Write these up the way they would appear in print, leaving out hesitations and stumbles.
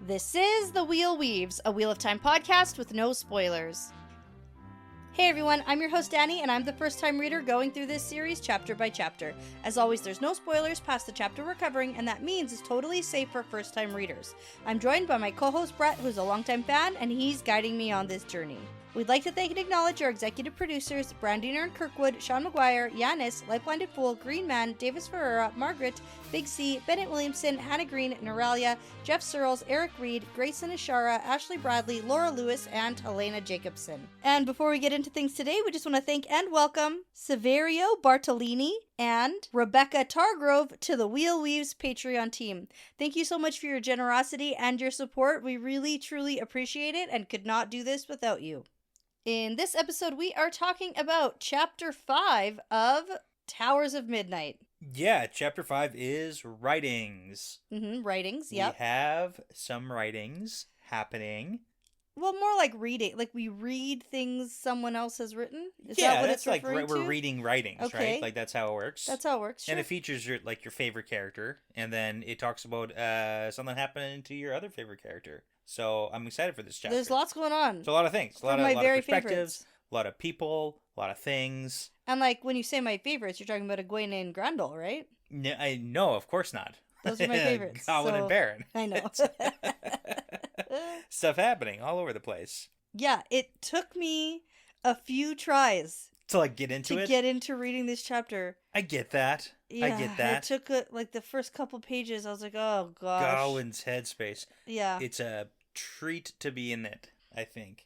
This is The Wheel Weaves, a Wheel of Time podcast with no spoilers. Hey everyone, I'm your host Dani, and I'm the first-time reader going through this series chapter by chapter. As always, there's no spoilers past the chapter we're covering, and that means it's totally safe for first-time readers. I'm joined by my co-host Brett, who's a longtime fan, and he's guiding me on this journey. We'd like to thank and acknowledge our executive producers, Brandy and Kirkwood, Sean McGuire, Yanis, LightBlindedFool, Green Man, Deyvis, Ferreira, Margaret, Big C, Bennett, Williamson, Hannah Green, Noralia, Jeff Searles, Erik Reed, Greysin, Ishara, Ashlee Bradley, Laura Lewis, and Helena Jacobsen. And before we get into things today, we just want to thank and welcome Saverio Bartolini and Rebecca Targrove to the Wheel Weaves Patreon team. Thank you so much for your generosity and your support. We really, truly appreciate it and could not do this without you. In this episode, we are talking about Chapter 5 of Towers of Midnight. Yeah, Chapter 5 is writings. Writings, yep. We have some writings happening. Well, more like reading. Like, we read things someone else has written? Is yeah, that what that's it's referring like we're to? reading writings, Okay. right? Like, that's how it works. That's how it works, sure. And it features your favorite character, and then it talks about something happening to your other favorite character. So I'm excited for this chapter. There's lots going on. It's a lot of things. A lot of perspectives, favorites. a lot of people, a lot of things. And like when you say my favorites, you're talking about Egwene and Graendal, right? No, of course not. Those are my favorites. Gawyn and Baron. I know. Stuff happening all over the place. Yeah, it took me a few tries to like get into to get into reading this chapter. I get that. Yeah, I get that. It took like the first couple pages. I was like, oh gosh. Gawyn's headspace. Yeah. It's a treat to be in it, I think.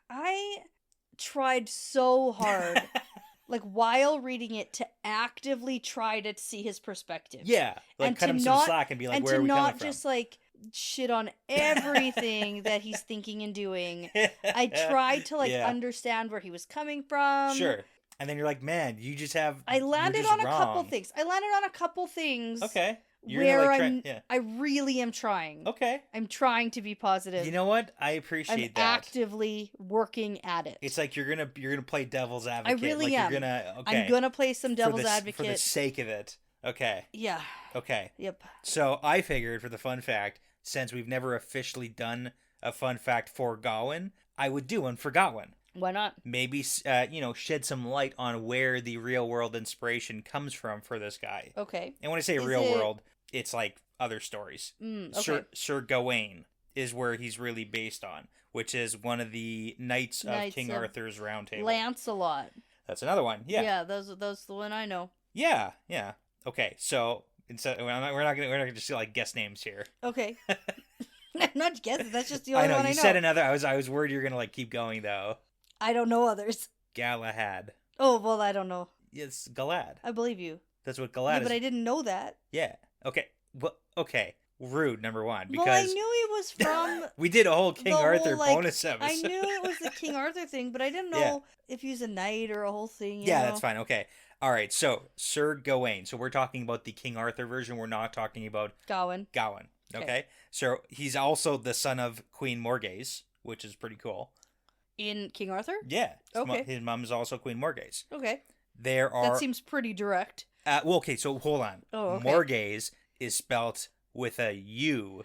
I tried so hard, like while reading it, to actively try to see his perspective. Yeah, like and cut him some slack and be like, where are we coming from? And to not just like shit on everything that he's thinking and doing. I tried to understand where he was coming from. Sure. And then you're like, man, you just have. I landed on a wrong. couple things. Okay. I really am trying. Okay. I'm trying to be positive. You know what? I appreciate that. I'm actively working at it. It's like you're gonna play devil's advocate. I really am. I'm gonna play some devil's advocate for the sake of it. Okay. Yeah. Okay. Yep. So I figured for the fun fact, since we've never officially done a fun fact for Gawyn, I would do one for Gawyn. Why not? Maybe, shed some light on where the real world inspiration comes from for this guy. Okay. And when I say world, it's like other stories. Okay. Sir Gawyn is where he's really based on, which is one of the knights of King Arthur's Round Table. Lancelot. That's another one. Yeah. Yeah, those the one I know. Yeah. Yeah. Okay. So we're not gonna just like guess names here. Okay. I'm not guessing. That's just the only one I know. You said another. I was worried you were gonna like keep going though. I don't know others. Galahad. Oh, well, I don't know. It's Galad. I believe you. That's what Galad is. But I didn't know that. Yeah. Okay. Well, okay. Rude, number one. Because I knew he was from... we did a whole King Arthur bonus episode. I knew it was the King Arthur thing, but I didn't know if he was a knight or a whole thing. Yeah, that's fine. Okay. All right. So, Sir Gawyn. So, we're talking about the King Arthur version. We're not talking about... Gawyn. Okay. So, he's also the son of Queen Morgase, which is pretty cool. In King Arthur? Yeah. Okay. His mom is also Queen Morgase. Okay. That seems pretty direct. Okay, so hold on. Oh, okay. Morgase is spelt with a U.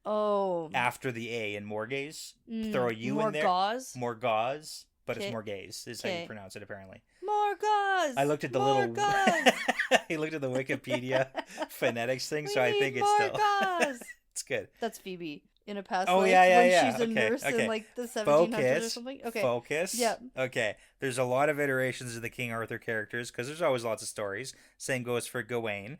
Oh. After the A in Morgase. Throw a U in there. Morgase. But it's Morgase is how you pronounce it, apparently. Morgase! I looked at the I looked at the Wikipedia phonetics thing, so I think it's still... It's good. That's Phoebe. In a past life, when she's a nurse in like the 1700s or something. Okay. Focus. Yeah. Okay. There's a lot of iterations of the King Arthur characters because there's always lots of stories. Same goes for Gawyn.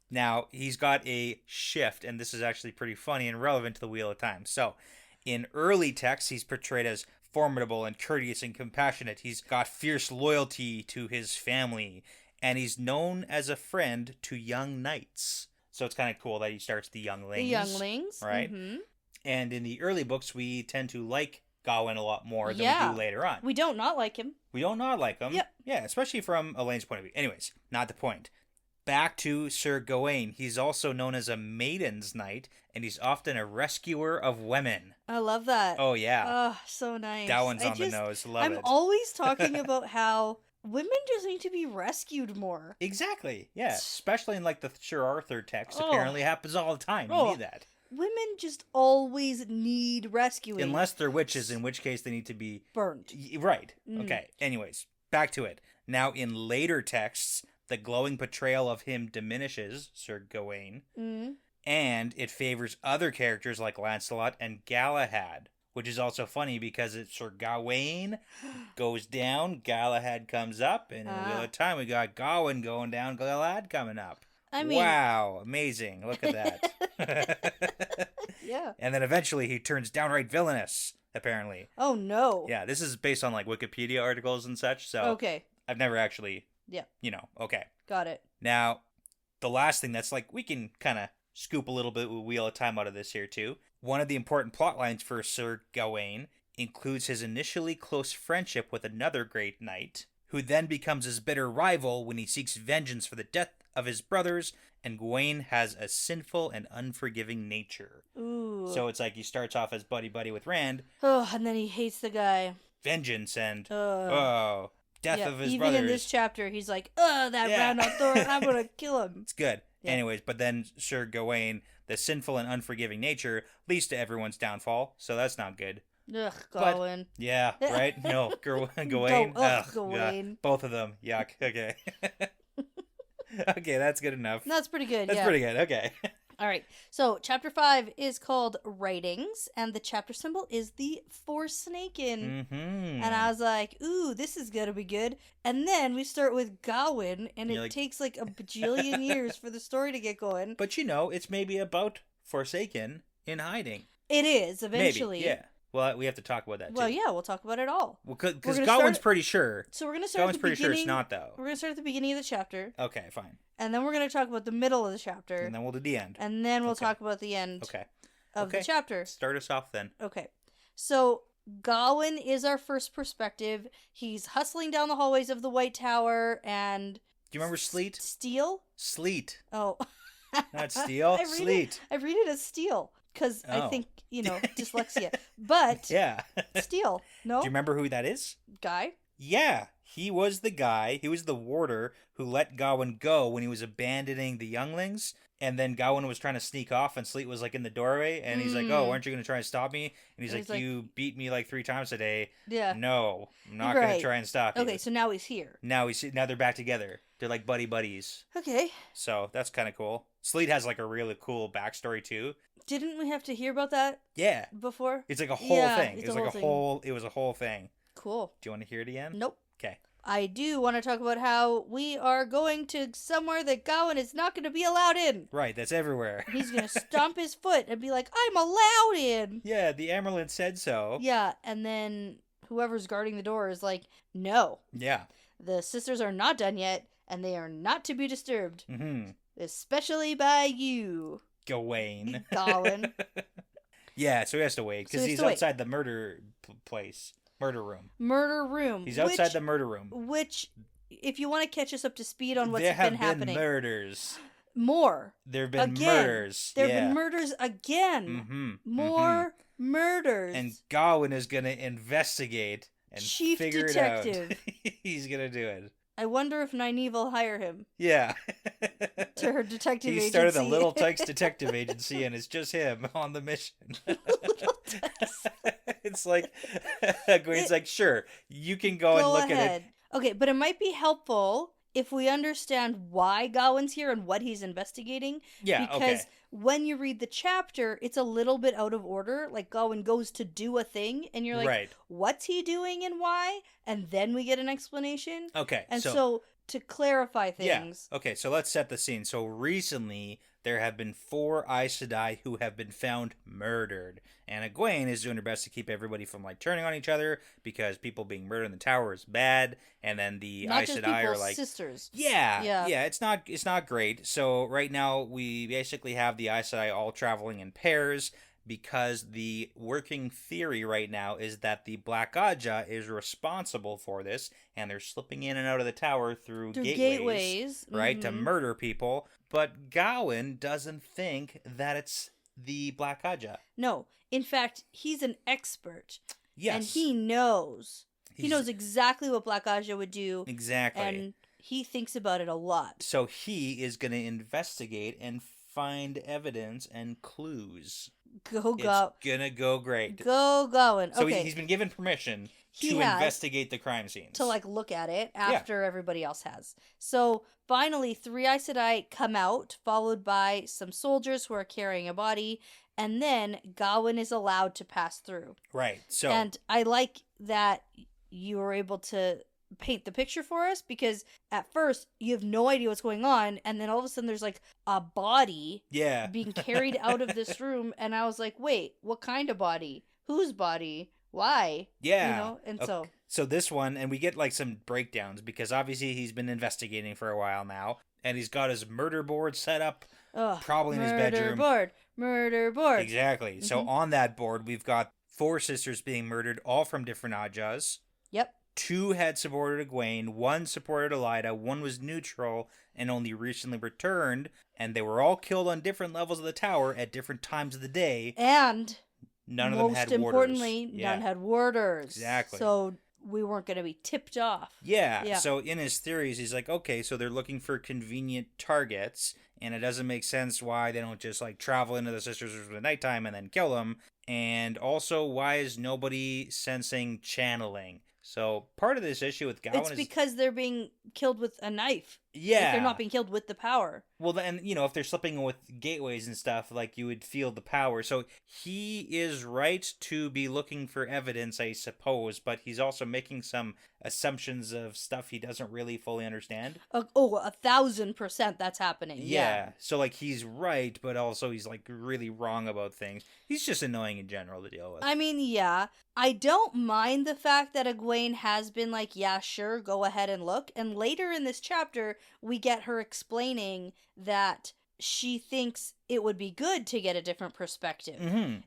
Now, he's got a shift, and this is actually pretty funny and relevant to the Wheel of Time. So, in early texts, he's portrayed as formidable and courteous and compassionate. He's got fierce loyalty to his family, and he's known as a friend to young knights. So it's kind of cool that he starts the younglings. Right? Mm-hmm. And in the early books, we tend to like Gawyn a lot more than we do later on. We don't not like him. Yep. Yeah, especially from Elaine's point of view. Anyways, not the point. Back to Sir Gawyn. He's also known as a maiden's knight, and he's often a rescuer of women. I love that. Oh, yeah. Oh, so nice. That one's on the nose. Love it. I'm always talking about how women just need to be rescued more. Exactly. Yeah. Especially in like the Sir Arthur text. Apparently happens all the time. You need that. women just always need rescuing. Unless they're witches, in which case they need to be... Burnt. Right. Okay. Anyways, back to it. Now, in later texts, the glowing portrayal of him diminishes Sir Gawyn, and it favors other characters like Lancelot and Galahad, which is also funny because it's Sir Gawyn goes down, Galahad comes up, and in the Wheel of Time we got Gawyn going down, Galahad coming up. I mean... Wow, amazing. Look at that. Yeah. And then eventually he turns downright villainous, apparently. Oh, no. Yeah, this is based on, like, Wikipedia articles and such, so... Okay. I've never actually... Yeah. Okay. Got it. Now, the last thing that's, like, we can kind of scoop a little bit with Wheel of Time out of this here, too. One of the important plot lines for Sir Gawyn includes his initially close friendship with another great knight, who then becomes his bitter rival when he seeks vengeance for the death of his brothers, and Gawyn has a sinful and unforgiving nature. Ooh. So it's like he starts off as buddy-buddy with Rand. Oh, and then he hates the guy. Vengeance and, death of his even brothers. Even in this chapter, he's like, that round out Thor, I'm gonna kill him. It's good. Yeah. Anyways, but then Sir Gawyn, the sinful and unforgiving nature, leads to everyone's downfall, so that's not good. Ugh, Gawyn. Yeah, right? No, Gawyn. Gawyn. Both of them. Yuck. Okay. Okay, that's good enough. That's pretty good, That's pretty good. Okay. All right. So, chapter 5 is called Writings, and the chapter symbol is the Forsnaken. Mm-hmm. And I was like, ooh, this is going to be good. And then we start with Gawyn, and You're it like... takes like a bajillion years for the story to get going. But it's maybe about Forsaken in hiding. It is, eventually. Maybe, yeah. Well, we have to talk about that, too. Well, yeah, we'll talk about it all. Because Gawyn's pretty sure. So we're going to start at the beginning. Gawyn's pretty sure it's not, though. We're going to start at the beginning of the chapter. Okay, fine. And then we're going to talk about the middle of the chapter. And then we'll do the end. And then we'll talk about the end of the chapter. Start us off, then. Okay. So, Gawyn is our first perspective. He's hustling down the hallways of the White Tower, and... Do you remember Sleet? Steel? Sleet. Oh. Not Steel, Sleet. I read it as Steel, because I think, dyslexia. But, yeah. Steel. No? Do you remember who that is? Guy? Yeah. He was the guy, he was the warder who let Gawyn go when he was abandoning the younglings. And then Gawyn was trying to sneak off, and Sleet was, like, in the doorway. And he's like, aren't you going to try and stop me? And he's like, you beat me, like, 3 times today. Yeah. No, I'm not going to try and stop you. Okay, so now he's here. Now they're back together. They're, like, buddies. Okay. So, that's kind of cool. Sleet has, like, a really cool backstory, too. Didn't we have to hear about that? Yeah. Before? It's like a whole thing. It was a whole thing. Cool. Do you want to hear it again? Nope. Okay. I do want to talk about how we are going to somewhere that Gawyn is not going to be allowed in. Right, that's everywhere. He's going to stomp his foot and be like, I'm allowed in. Yeah, the Amerlin said so. Yeah, and then whoever's guarding the door is like, no. Yeah. The sisters are not done yet, and they are not to be disturbed. Mm-hmm. Especially by you. Gawyn. Gawyn. Yeah, so he has to wait, because he's outside the murder place. Murder room. He's outside the murder room. Which, if you want to catch us up to speed on what's been happening. There have been murders. More. There have been murders. There have been murders again. Mm-hmm. More murders. And Gawyn is going to investigate and figure it out. He's going to do it. I wonder if Nynaeve will hire him. Yeah. To her detective agency. He started the Little Tykes Detective Agency, and it's just him on the mission. It's like, Gwen's like, sure, you can go and look at it. Okay, but it might be helpful if we understand why Gawyn's here and what he's investigating. Yeah, because when you read the chapter, it's a little bit out of order. Like, Gawyn goes to do a thing, and you're like, what's he doing and why? And then we get an explanation. Okay. And so to clarify things. Yeah. Okay, so let's set the scene. So recently, there have been 4 Aes Sedai who have been found murdered. And Egwene is doing her best to keep everybody from, like, turning on each other, because people being murdered in the tower is bad. And then the Aes Sedai are like sisters. Yeah. It's not great. So right now we basically have the Aes Sedai all traveling in pairs, because the working theory right now is that the Black Aja is responsible for this, and they're slipping in and out of the tower through gateways, right, to murder people. But Gawyn doesn't think that it's the Black Aja. No. In fact, he's an expert. Yes. And he knows. He knows exactly what Black Aja would do. Exactly. And he thinks about it a lot. So he is going to investigate and find evidence and clues. Go. It's gonna go great. Go Gawyn. So okay. he's been given permission He to has investigate the crime scenes. to like look at it after everybody else has. So finally, 3 Aes Sedai come out, followed by some soldiers who are carrying a body, and then Gawyn is allowed to pass through. Right. So And I like that you were able to paint the picture for us, because at first you have no idea what's going on, and then all of a sudden there's like a body being carried out of this room, and I was like, wait, what kind of body? Whose body? Why? Yeah. You know? And okay. So this one, and we get like some breakdowns, because obviously he's been investigating for a while now, and he's got his murder board set up, probably in his bedroom. Murder board. Exactly. Mm-hmm. So on that board, we've got 4 sisters being murdered, all from different Ajas. Yep. 2 had supported Egwene, 1 supported Elaida, 1 was neutral and only recently returned, and they were all killed on different levels of the tower at different times of the day. And none of them had warders. Most importantly, none had warders. Exactly. So we weren't going to be tipped off. Yeah. So in his theories, he's like, okay, so they're looking for convenient targets, and it doesn't make sense why they don't just like travel into the sisters at nighttime and then kill them. And also, why is nobody sensing channeling? So part of this issue with Gawyn is because they're being killed with a knife. Yeah. Like, they're not being killed with the power. Well, then, you know, if they're slipping with gateways and stuff, like, you would feel the power. So he is right to be looking for evidence, I suppose, but he's also making some assumptions of stuff he doesn't really fully understand. 1,000% that's happening. Yeah. So, like, he's right, but also he's, like, really wrong about things. He's just annoying in general to deal with. I mean, yeah. I don't mind the fact that Egwene has been like, yeah, sure, go ahead and look. And later in this chapter, we get her explaining that she thinks it would be good to get a different perspective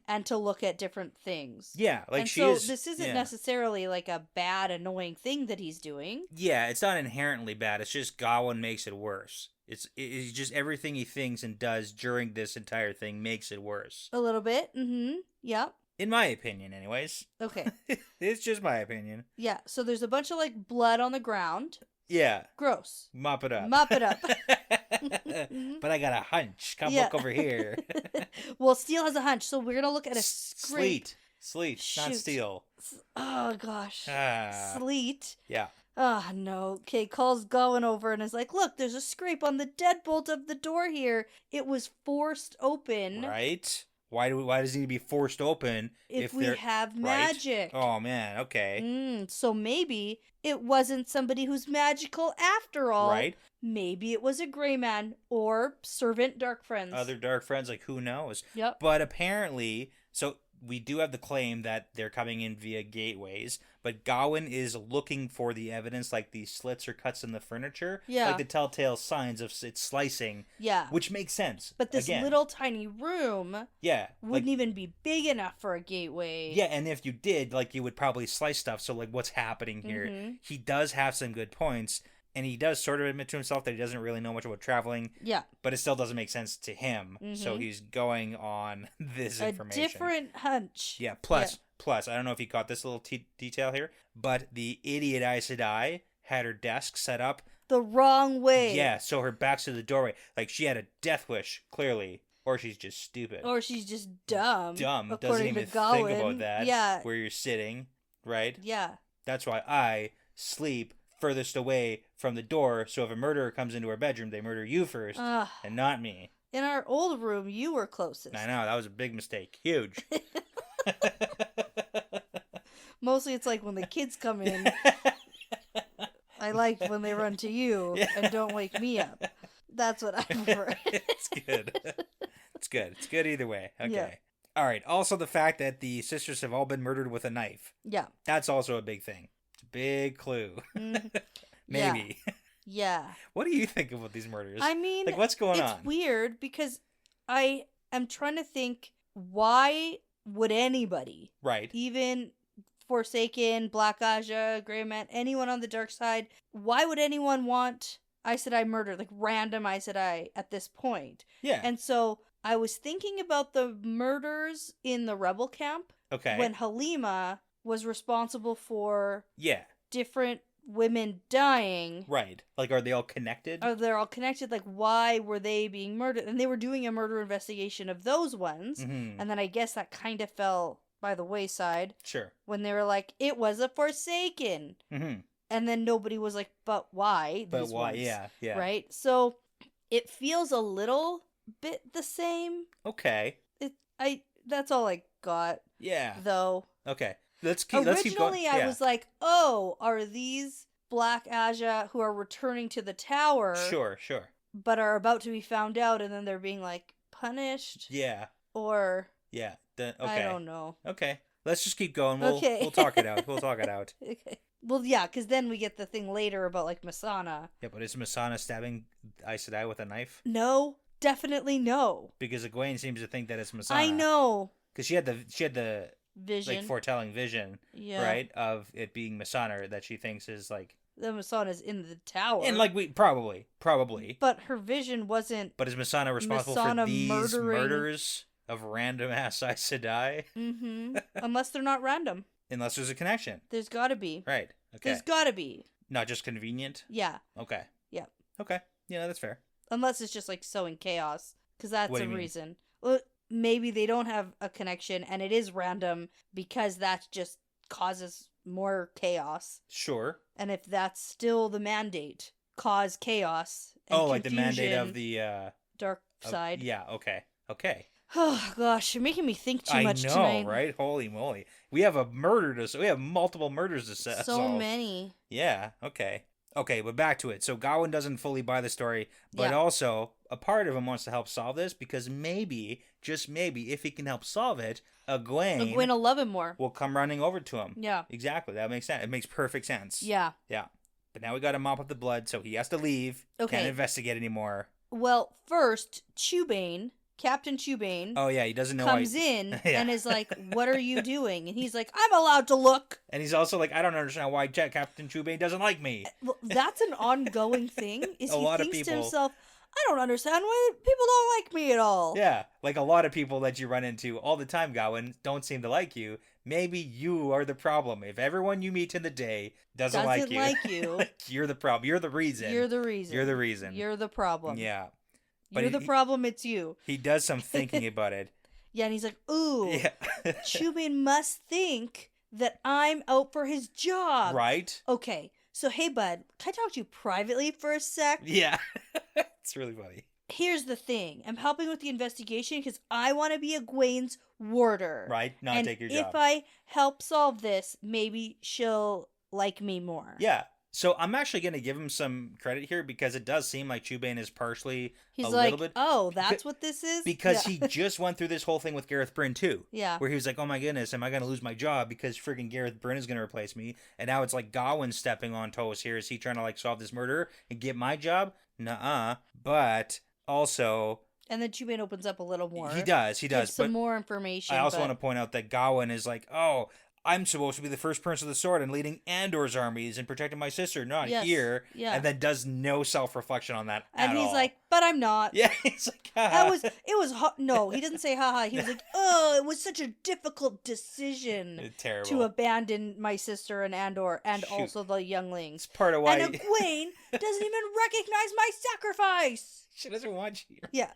and to look at different things. Yeah, like, and this isn't necessarily like a bad, annoying thing that he's doing. Yeah, it's not inherently bad. It's just Gawyn makes it worse. It's just everything he thinks and does during this entire thing makes it worse. A little bit. Yeah. In my opinion, anyways. Okay. It's just my opinion. Yeah, so there's a bunch of, like, blood on the ground. Yeah. Gross. Mop it up. Mm-hmm. But I got a hunch. Come look over here. Well, Steel has a hunch, so we're going to look at a scrape. Sleet. Shoot. Not Steel. Oh, gosh. Sleet. Yeah. Oh, no. Okay, calls Gawyn over and is like, look, there's a scrape on the deadbolt of the door here. It was forced open. Right. Why does it need to be forced open if we have magic? Right? Oh, man. Okay. So maybe it wasn't somebody who's magical after all. Right. Maybe it was a gray man or servant dark friends. Other dark friends, like, who knows? Yep. But apparently, so we do have the claim that they're coming in via gateways, but Gawyn is looking for the evidence, like these slits or cuts in the furniture. Yeah. Like the telltale signs of it slicing. Yeah. Which makes sense. But this little tiny room wouldn't even be big enough for a gateway. Yeah, and if you did, like, you would probably slice stuff. So, like, what's happening here? He does have some good points. And he does sort of admit to himself that he doesn't really know much about traveling. Yeah. But it still doesn't make sense to him. So he's going on this information. A different hunch. Yeah. Plus, I don't know if you caught this little detail here, but the idiot Aes Sedai had her desk set up the wrong way. Yeah, so her back's to the doorway. Like, she had a death wish, clearly. Or she's just stupid. Or she's just dumb. Doesn't even think about that. Yeah. Where you're sitting, right? Yeah. That's why I sleep furthest away from the door, so if a murderer comes into our bedroom, they murder you first, and not me. In our old room, you were closest. I know, that was a big mistake. Huge. Mostly it's like when the kids come in, I like when they run to you and don't wake me up. That's what I prefer. It's good. It's good. It's good either way. Okay. Yeah. All right. Also, the fact that the sisters have all been murdered with a knife. Yeah. That's also a big thing. Big clue. Maybe. Yeah. What do you think about these murders? I mean, like, what's going on? It's weird because I am trying to think, why would anybody, right, even Forsaken, Black Aja, Grey Man, anyone on the dark side, why would anyone want Aes Sedai murdered, like random Aes Sedai at this point? Yeah. And so I was thinking about the murders in the rebel camp. Okay. When Helena was responsible for different women dying. Right. Like, are they all connected? Are they all connected? Like, why were they being murdered? And they were doing a murder investigation of those ones. Mm-hmm. And then I guess that kind of fell by the wayside. Sure. When they were like, it was a Forsaken. Mm-hmm. And then nobody was like, but why? But why? Ones? Yeah. Right? So it feels a little bit the same. Okay. That's all I got. Yeah. Though. Okay. Let's keep going. Originally, I was like, oh, are these Black Aja who are returning to the tower? Sure. But are about to be found out, and then they're being, like, punished? Yeah. Or... Yeah. Okay. I don't know. Okay. Let's just keep going. We'll talk it out. Okay. Well, yeah, because then we get the thing later about, like, Masana. Yeah, but is Masana stabbing Aes Sedai with a knife? No. Definitely no. Because Egwene seems to think that it's Masana. I know. Because she had the vision, like, foretelling vision, right, of it being Masana that she thinks is, like... The Masana's in the tower. And, like, probably. But her vision wasn't... But is Masana responsible for these murders of random-ass Aes Sedai? Mm-hmm. Unless they're not random. Unless there's a connection. There's gotta be. Right. Okay. There's gotta be. Not just convenient? Yeah. Okay. Yeah. Okay. Yeah, that's fair. Unless it's just, like, sowing chaos. Because that's a reason. Well, maybe they don't have a connection and it is random because that just causes more chaos. Sure. And if that's still the mandate, cause chaos and like the mandate of the... dark side. Yeah, okay. Oh, gosh, you're making me think too much tonight. I know, right? Holy moly. We have we have multiple murders to solve. So many. Yeah, okay. Okay, but back to it. So Gawyn doesn't fully buy the story, but also a part of him wants to help solve this because maybe, just maybe, if he can help solve it, Egwene will love him more. Will come running over to him. Yeah. Exactly. That makes sense. It makes perfect sense. Yeah. Yeah. But now we got to mop up the blood, so he has to leave. Okay. Can't investigate anymore. Well, first, Captain Chubane. Oh, yeah, he doesn't know comes in and is like, what are you doing? And he's like, I'm allowed to look. And he's also like, I don't understand why Captain Chubane doesn't like me. Well, that's an ongoing thing. Is a he lot thinks of people, to himself, I don't understand why people don't like me at all. Yeah, like a lot of people that you run into all the time, Gawyn, don't seem to like you. Maybe you are the problem. If everyone you meet in the day doesn't like you, you're the problem. You're the reason. You're the reason. You're the reason. You're the problem. Yeah. You're the problem, it's you. He does some thinking about it. Yeah, and he's like, ooh, Chubane must think that I'm out for his job. Right. Okay, so hey, bud, can I talk to you privately for a sec? Yeah. It's really funny. Here's the thing. I'm helping with the investigation because I want to be Egwene's warder. Right, not take your job. If I help solve this, maybe she'll like me more. Yeah. So I'm actually going to give him some credit here because it does seem like Chubane is partially little bit... oh, that's what this is? Because he just went through this whole thing with Gareth Bryn too. Yeah. Where he was like, oh my goodness, am I going to lose my job because friggin' Gareth Bryn is going to replace me? And now it's like Gawyn stepping on toes here. Is he trying to like solve this murder and get my job? Nuh-uh. But also... And then Chubane opens up a little more. He does. Gives some more information. I also want to point out that Gawyn is like, oh... I'm supposed to be the first Prince of the Sword and leading Andor's armies and protecting my sister, not here. Yeah. And then does no self-reflection on that at all. And he's like, but I'm not. Yeah, he's like, haha. It was no, he didn't say haha. He was like, oh, it was such a difficult decision to abandon my sister and Andor and also the younglings. It's part of why. And Egwene doesn't even recognize my sacrifice. She doesn't want you. Yeah.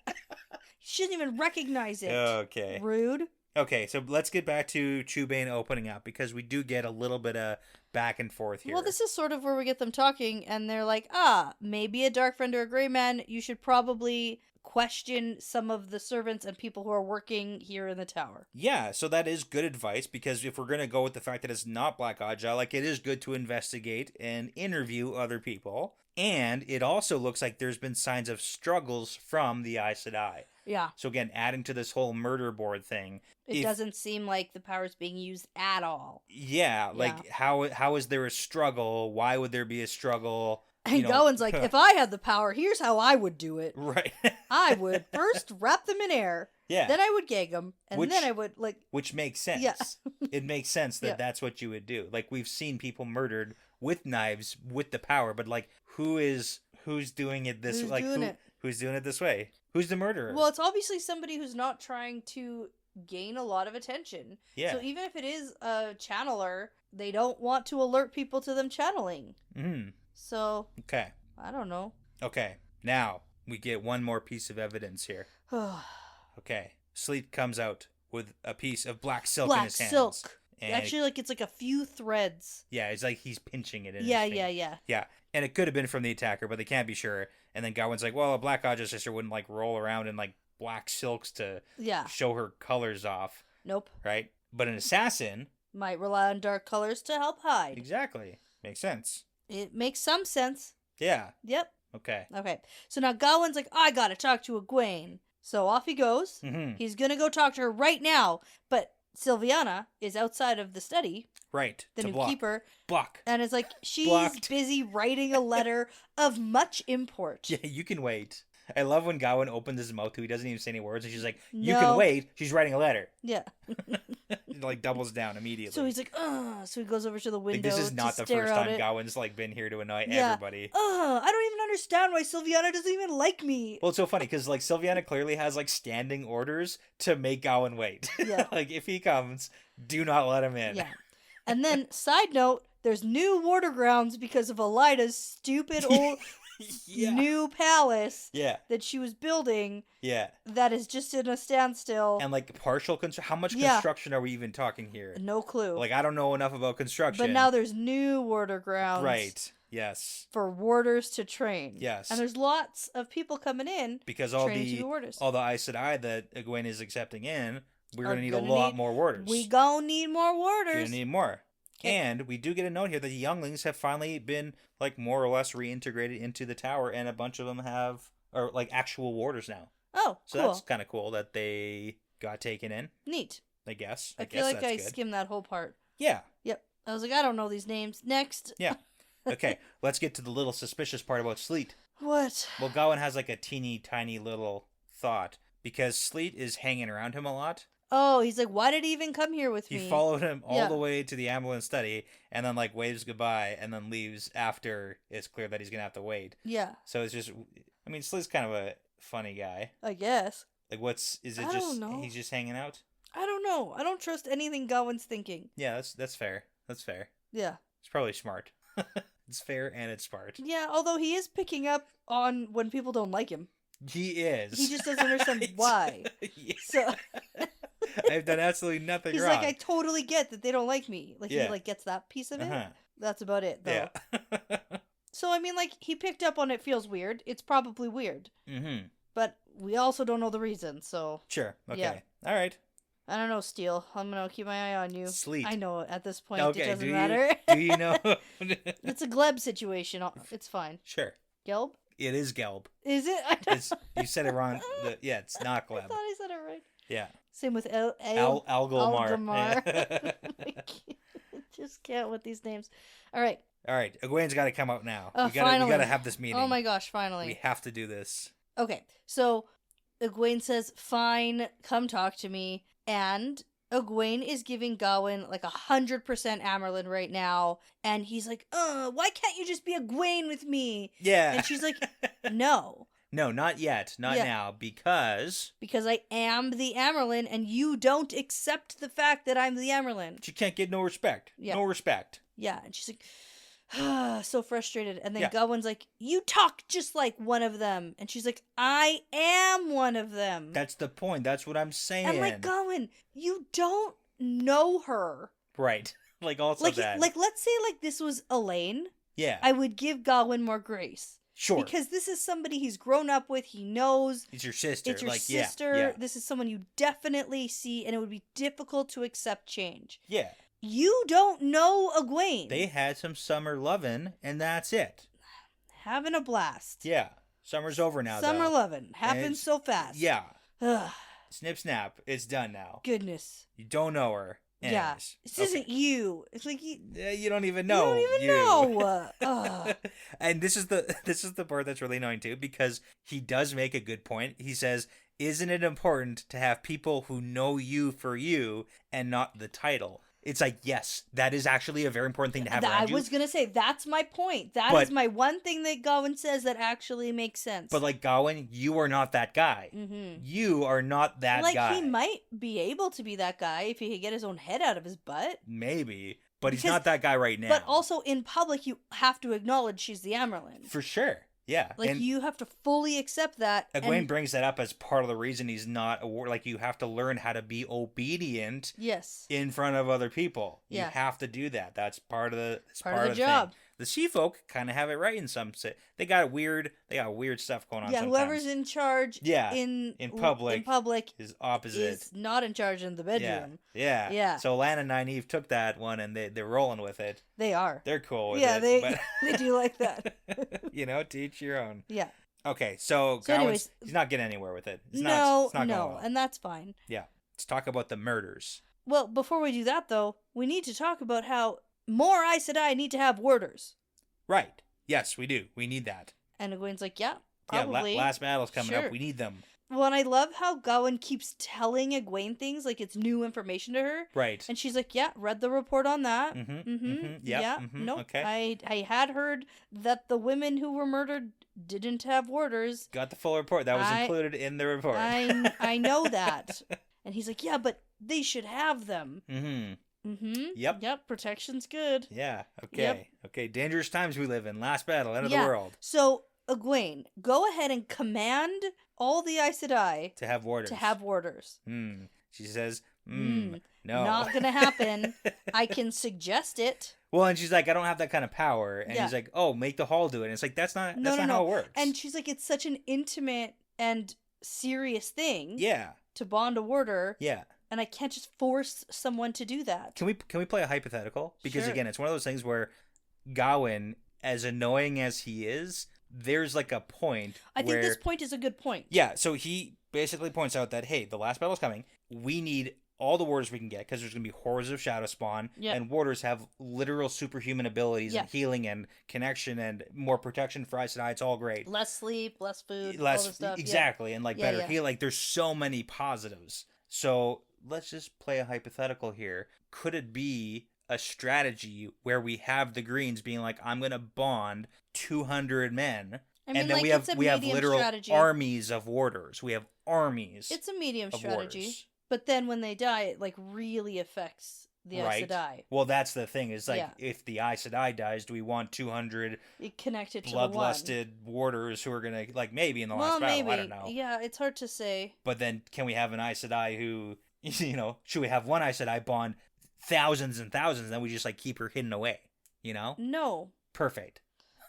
She doesn't even recognize it. Okay. Rude. Okay, so let's get back to Chubane opening up because we do get a little bit of back and forth here. Well, this is sort of where we get them talking, and they're like, maybe a dark friend or a gray man, you should probably question some of the servants and people who are working here in the tower. Yeah, so that is good advice because if we're going to go with the fact that it's not Black Aja, like it is good to investigate and interview other people. And it also looks like there's been signs of struggles from the Aes Sedai. Yeah. So again, adding to this whole murder board thing. It doesn't seem like the power's being used at all. Yeah, like how is there a struggle? Why would there be a struggle? And Gawyn's like, if I had the power, here's how I would do it. Right. I would first wrap them in air. Yeah. Then I would gag them. And then I would Which makes sense. Yeah. It makes sense that that's what you would do. Like we've seen people murdered with knives with the power, but like who's doing it this way? Who's doing it this way? Who's the murderer? Well, it's obviously somebody who's not trying to gain a lot of attention. Yeah. So even if it is a channeler, they don't want to alert people to them channeling. Mm-hmm. So, Okay. I don't know. Okay. Now, we get one more piece of evidence here. Okay. Sleet comes out with a piece of black silk in his hands. Black silk. And Actually, like, it's like a few threads. yeah, it's like he's pinching it in his Yeah. Yeah, and it could have been from the attacker, but they can't be sure. And then Gawyn's like, well, a Black Aja sister wouldn't, like, roll around in, like, black silks to show her colors off. Nope. Right? But an assassin... might rely on dark colors to help hide. Exactly. Makes sense. It makes some sense. Yeah. Yep. Okay. So now Gawyn's like, I gotta talk to Egwene. So off he goes. Mm-hmm. He's gonna go talk to her right now. But Sylviana is outside of the study. Right. The to new block. keeper. Block. And it's like, she's Blocked. busy writing a letter of much import. Yeah, you can wait. I love when Gawyn opens his mouth too. He doesn't even say any words. And she's like, you No. can wait. She's writing a letter. Yeah. It, like, doubles down immediately. So he's like, ugh. So he goes over to the window. Like, this is not to the stare first out time it. Gawyn's, like, been here to annoy Yeah. everybody. Ugh, I don't even understand why Sylviana doesn't even like me. Well, it's so funny because, like, Sylviana clearly has, like, standing orders to make Gawyn wait. Yeah. Like, if he comes, do not let him in. Yeah. And then, side note, there's new water grounds because of Elida's stupid old Yeah. new palace Yeah. that she was building Yeah. that is just in a standstill. And, like, partial construction. How much Yeah. construction are we even talking here? No clue. Like, I don't know enough about construction. But now there's new water grounds. Right. Yes. For warders to train. Yes. And there's lots of people coming in Because all training to be the warders. Aes Sedai that Egwene is accepting in, we're Are going to need a gonna lot need- more warders. We gonna need more We're warders. going to need more. Okay. And we do get a note here that the younglings have finally been, like, more or less reintegrated into the tower, and a bunch of them are like actual warders now. Oh, So cool. that's kind of cool that they got taken in, Neat. I guess. I guess feel like that's I good. skimmed that whole part. Yeah. Yep. I was like, I don't know these names. Next. Yeah. Okay, let's get to the little suspicious part about Sleet. What? Well, Gawyn has, like, a teeny tiny little thought, because Sleet is hanging around him a lot. Oh, he's like, why did he even come here with He me? followed him all Yeah. the way to the ambulance study, and then, like, waves goodbye, and then leaves after it's clear that he's gonna have to wait. Yeah, So it's just, I mean, Sleet's kind of a funny guy. I guess. Like, is it I just, don't know. he's just hanging out? I don't know. I don't trust anything Gawyn's thinking. Yeah, that's fair. That's fair. Yeah. It's probably smart. It's fair and it's smart. Yeah, although he is picking up on when people don't like him. He is. He just doesn't understand Right. why. Yeah. So I've done absolutely nothing he's wrong. like, I totally get that they don't like me. Like, Yeah. he, like, gets that piece of it. Uh-huh. That's about it, though. Yeah. So, I mean, like, he picked up on it feels weird. It's probably weird. Mm-hmm. But we also don't know the reason, so... Sure. Okay. Yeah. All right. I don't know, Steele. I'm gonna keep my eye on you. Sleet. I know at this point Okay. it doesn't do matter. You, do you know? It's a Gleb situation. It's fine. Sure. Gelb? It is Gelb. Is it? You said it wrong. Yeah, it's not I Gleb. thought I said it right. Yeah. Same with Algolmar. Algomar. I just can't with these names. All right. All right. Egwene's got to come out now. Oh, we gotta finally. have this meeting. Oh my gosh, finally. We have to do this. Okay, so Egwene says, fine, come talk to me. And Egwene is giving Gawyn like 100% Amerlin right now. And he's like, why can't you just be Egwene with me? Yeah. And she's like, no. No, not yet. Not Yeah. now. Because Because I am the Amerlin and you don't accept the fact that I'm the Amerlin. she can't get no respect. Yeah. No respect. Yeah, and she's like, so frustrated. And then Yeah. Gawyn's like, you talk just like one of them. And she's like, I am one of them. That's the point. That's what I'm saying. And like, Gawyn, you don't know her. Right. Like, also Like, that. like, let's say like this was Elaine. Yeah. I would give Gawyn more grace. Sure. Because this is somebody he's grown up with. He knows. It's your sister. It's your like, sister. Yeah. This is someone you definitely see, and it would be difficult to accept change. Yeah. You don't know Egwene. They had some summer lovin', and that's it. Having a blast. Yeah. Summer's over now, Summer though. loving. Happens it's- so fast. Yeah. Ugh, Snip snap. It's done now. goodness. You don't know her. Yeah. Anyways. This isn't you. It's like you You don't even know. don't even know. Ugh. And this is the part that's really annoying too, because he does make a good point. He says, "Isn't it important to have people who know you for you and not the title?" It's like, yes, that is actually a very important thing to have around I you. was gonna say that's my point. That But- is my one thing that Gawyn says that actually makes sense. But like, Gawyn, you are not that guy. Mm-hmm. You are not that like guy. he might be able to be that guy if he could get his own head out of his butt. Maybe. But he's not that guy right now. But also in public, you have to acknowledge she's the Amyrlin. For sure. Yeah. Like, and you have to fully accept that. Egwene brings that up as part of the reason he's not a war. Like, you have to learn how to be obedient. Yes. In front of other people. Yeah. You have to do that. That's part of the job. Thing. The Sea Folk kind of have it right in some. They got weird stuff going on. Yeah, sometimes. whoever's in charge. Yeah. In public is opposite. Is not in charge in the bedroom. Yeah. Yeah. So Lan and Nynaeve took that one and they're rolling with it. They are. They're cool with it. But... they do like that. To each your own. Yeah. Okay, so anyways, he's not getting anywhere with it. It's not going well. And that's fine. Yeah. Let's talk about the murders. Well, before we do that, though, we need to talk about how more Aes Sedai need to have warders. Right. Yes, we do. We need that. And Egwene's like, yeah, probably. Yeah, last battle's coming up. We need them. Well, and I love how Gawyn keeps telling Egwene things like it's new information to her. Right. And she's like, yeah, read the report on that. Nope. Okay. I had heard that the women who were murdered didn't have warders. Got the full report. That was included in the report. I know that. And he's like, yeah, but they should have them. Yep, protection's good. Yeah, okay. Yep. Okay, dangerous times we live in. Last battle, end of the world. So, Egwene, go ahead and command all the Aes Sedai to have warders. She says, no. Not gonna happen. I can suggest it. Well, and she's like, I don't have that kind of power. And he's like, oh, make the hall do it. And it's like, that's not how it works. And she's like, it's such an intimate and serious thing. Yeah. To bond a warder. Yeah. And I can't just force someone to do that. Can we play a hypothetical? Because sure. Again, it's one of those things where Gawyn, as annoying as he is, there's like a point I think this point is a good point. Yeah, so he basically points out that, hey, the last battle's coming. We need all the warders we can get because there's going to be hordes of shadow spawn. Yep. And warders have literal superhuman abilities and healing and connection and more protection for Aes Sedai. It's all great. Less sleep, less food, all this stuff. Exactly, and better heal. Like, there's so many positives. So let's just play a hypothetical here. Could it be a strategy where we have the Greens being like, I'm going to bond 200 men, and then we have literal strategy. Armies of warders. We have armies. It's a medium strategy. Warders. But then when they die, it really affects the Aes Sedai. Well, that's the thing. Is if the Aes Sedai dies, do we want 200 connected to bloodlusted warders who are gonna maybe in the last battle? Maybe. I don't know. Yeah, it's hard to say. But then, can we have an Aes Sedai who, should we have one Aes Sedai bond thousands and thousands, and then we just keep her hidden away? No. Perfect.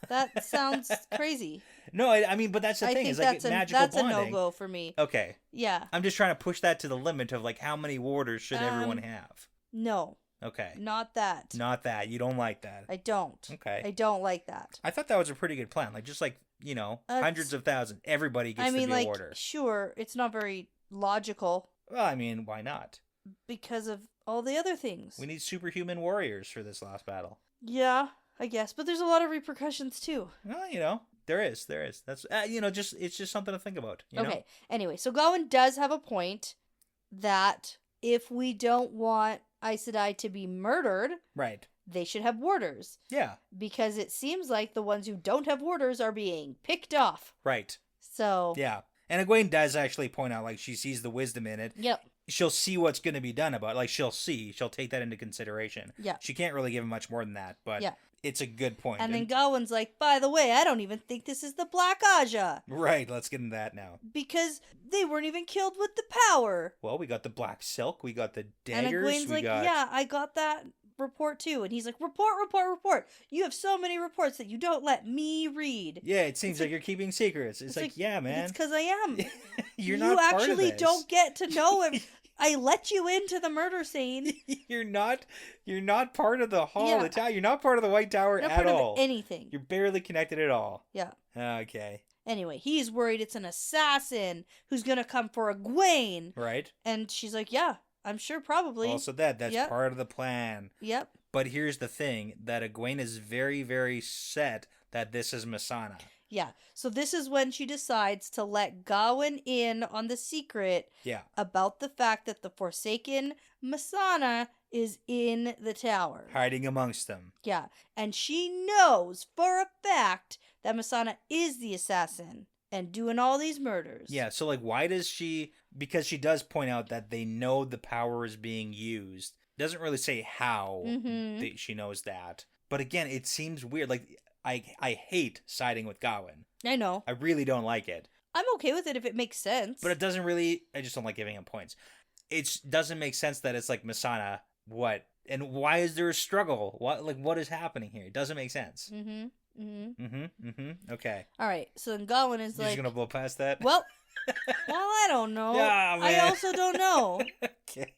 That sounds crazy. No, I mean, but that's the thing. Is magical that's bonding. That's a no-go for me. Okay. Yeah. I'm just trying to push that to the limit of how many warders should everyone have? No. Okay. Not that. Not that. You don't like that. I don't. Okay. I don't like that. I thought that was a pretty good plan. Hundreds of thousands. Everybody gets to be a warder. Sure, it's not very logical. Well, I mean, why not? Because of all the other things. We need superhuman warriors for this last battle. Yeah, I guess. But there's a lot of repercussions, too. Well, there is. That's, it's just something to think about. Okay. Anyway, so Gawyn does have a point that if we don't want Aes Sedai to be murdered, right, they should have warders. Yeah. Because it seems like the ones who don't have warders are being picked off. Right. So. Yeah. And Egwene does actually point out, she sees the wisdom in it. Yep. She'll see what's going to be done about it. She'll take that into consideration. Yeah. She can't really give him much more than that, but it's a good point. And then Gawyn's like, by the way, I don't even think this is the Black Aja. Right, let's get into that now. Because they weren't even killed with the power. Well, we got the black silk, we got the daggers. And Egwene's yeah, I got that report too. And he's like, report. You have so many reports that you don't let me read. Yeah, it seems like you're keeping secrets. It's yeah, man. It's because I am. You're not part of this. You actually don't get to know him. I let you into the murder scene. You're not part of the Hall of the Tower. You're not part of the White Tower at all. Anything. You're barely connected at all. Yeah. Okay. Anyway, he's worried it's an assassin who's going to come for Egwene. Right. And she's like, yeah, I'm sure probably. Also that's part of the plan. Yep. But here's the thing, that Egwene is very, very set that this is Missana. Yeah. So this is when she decides to let Gawyn in on the secret about the fact that the Forsaken Missana is in the tower. Hiding amongst them. Yeah. And she knows for a fact that Missana is the assassin and doing all these murders. Yeah. So why does she... Because she does point out that they know the power is being used. Doesn't really say how Mm-hmm. she knows that. But again, it seems weird. Like, I hate siding with Gawyn. I know. I really don't like it. I'm okay with it if it makes sense. But it doesn't really... I just don't like giving him points. It doesn't make sense that it's like, Messana, what? And why is there a struggle? What is happening here? It doesn't make sense. Okay. All right, so then Gawyn is You're like... just going to blow past that? Well, I don't know. Yeah, man. I also don't know. Okay.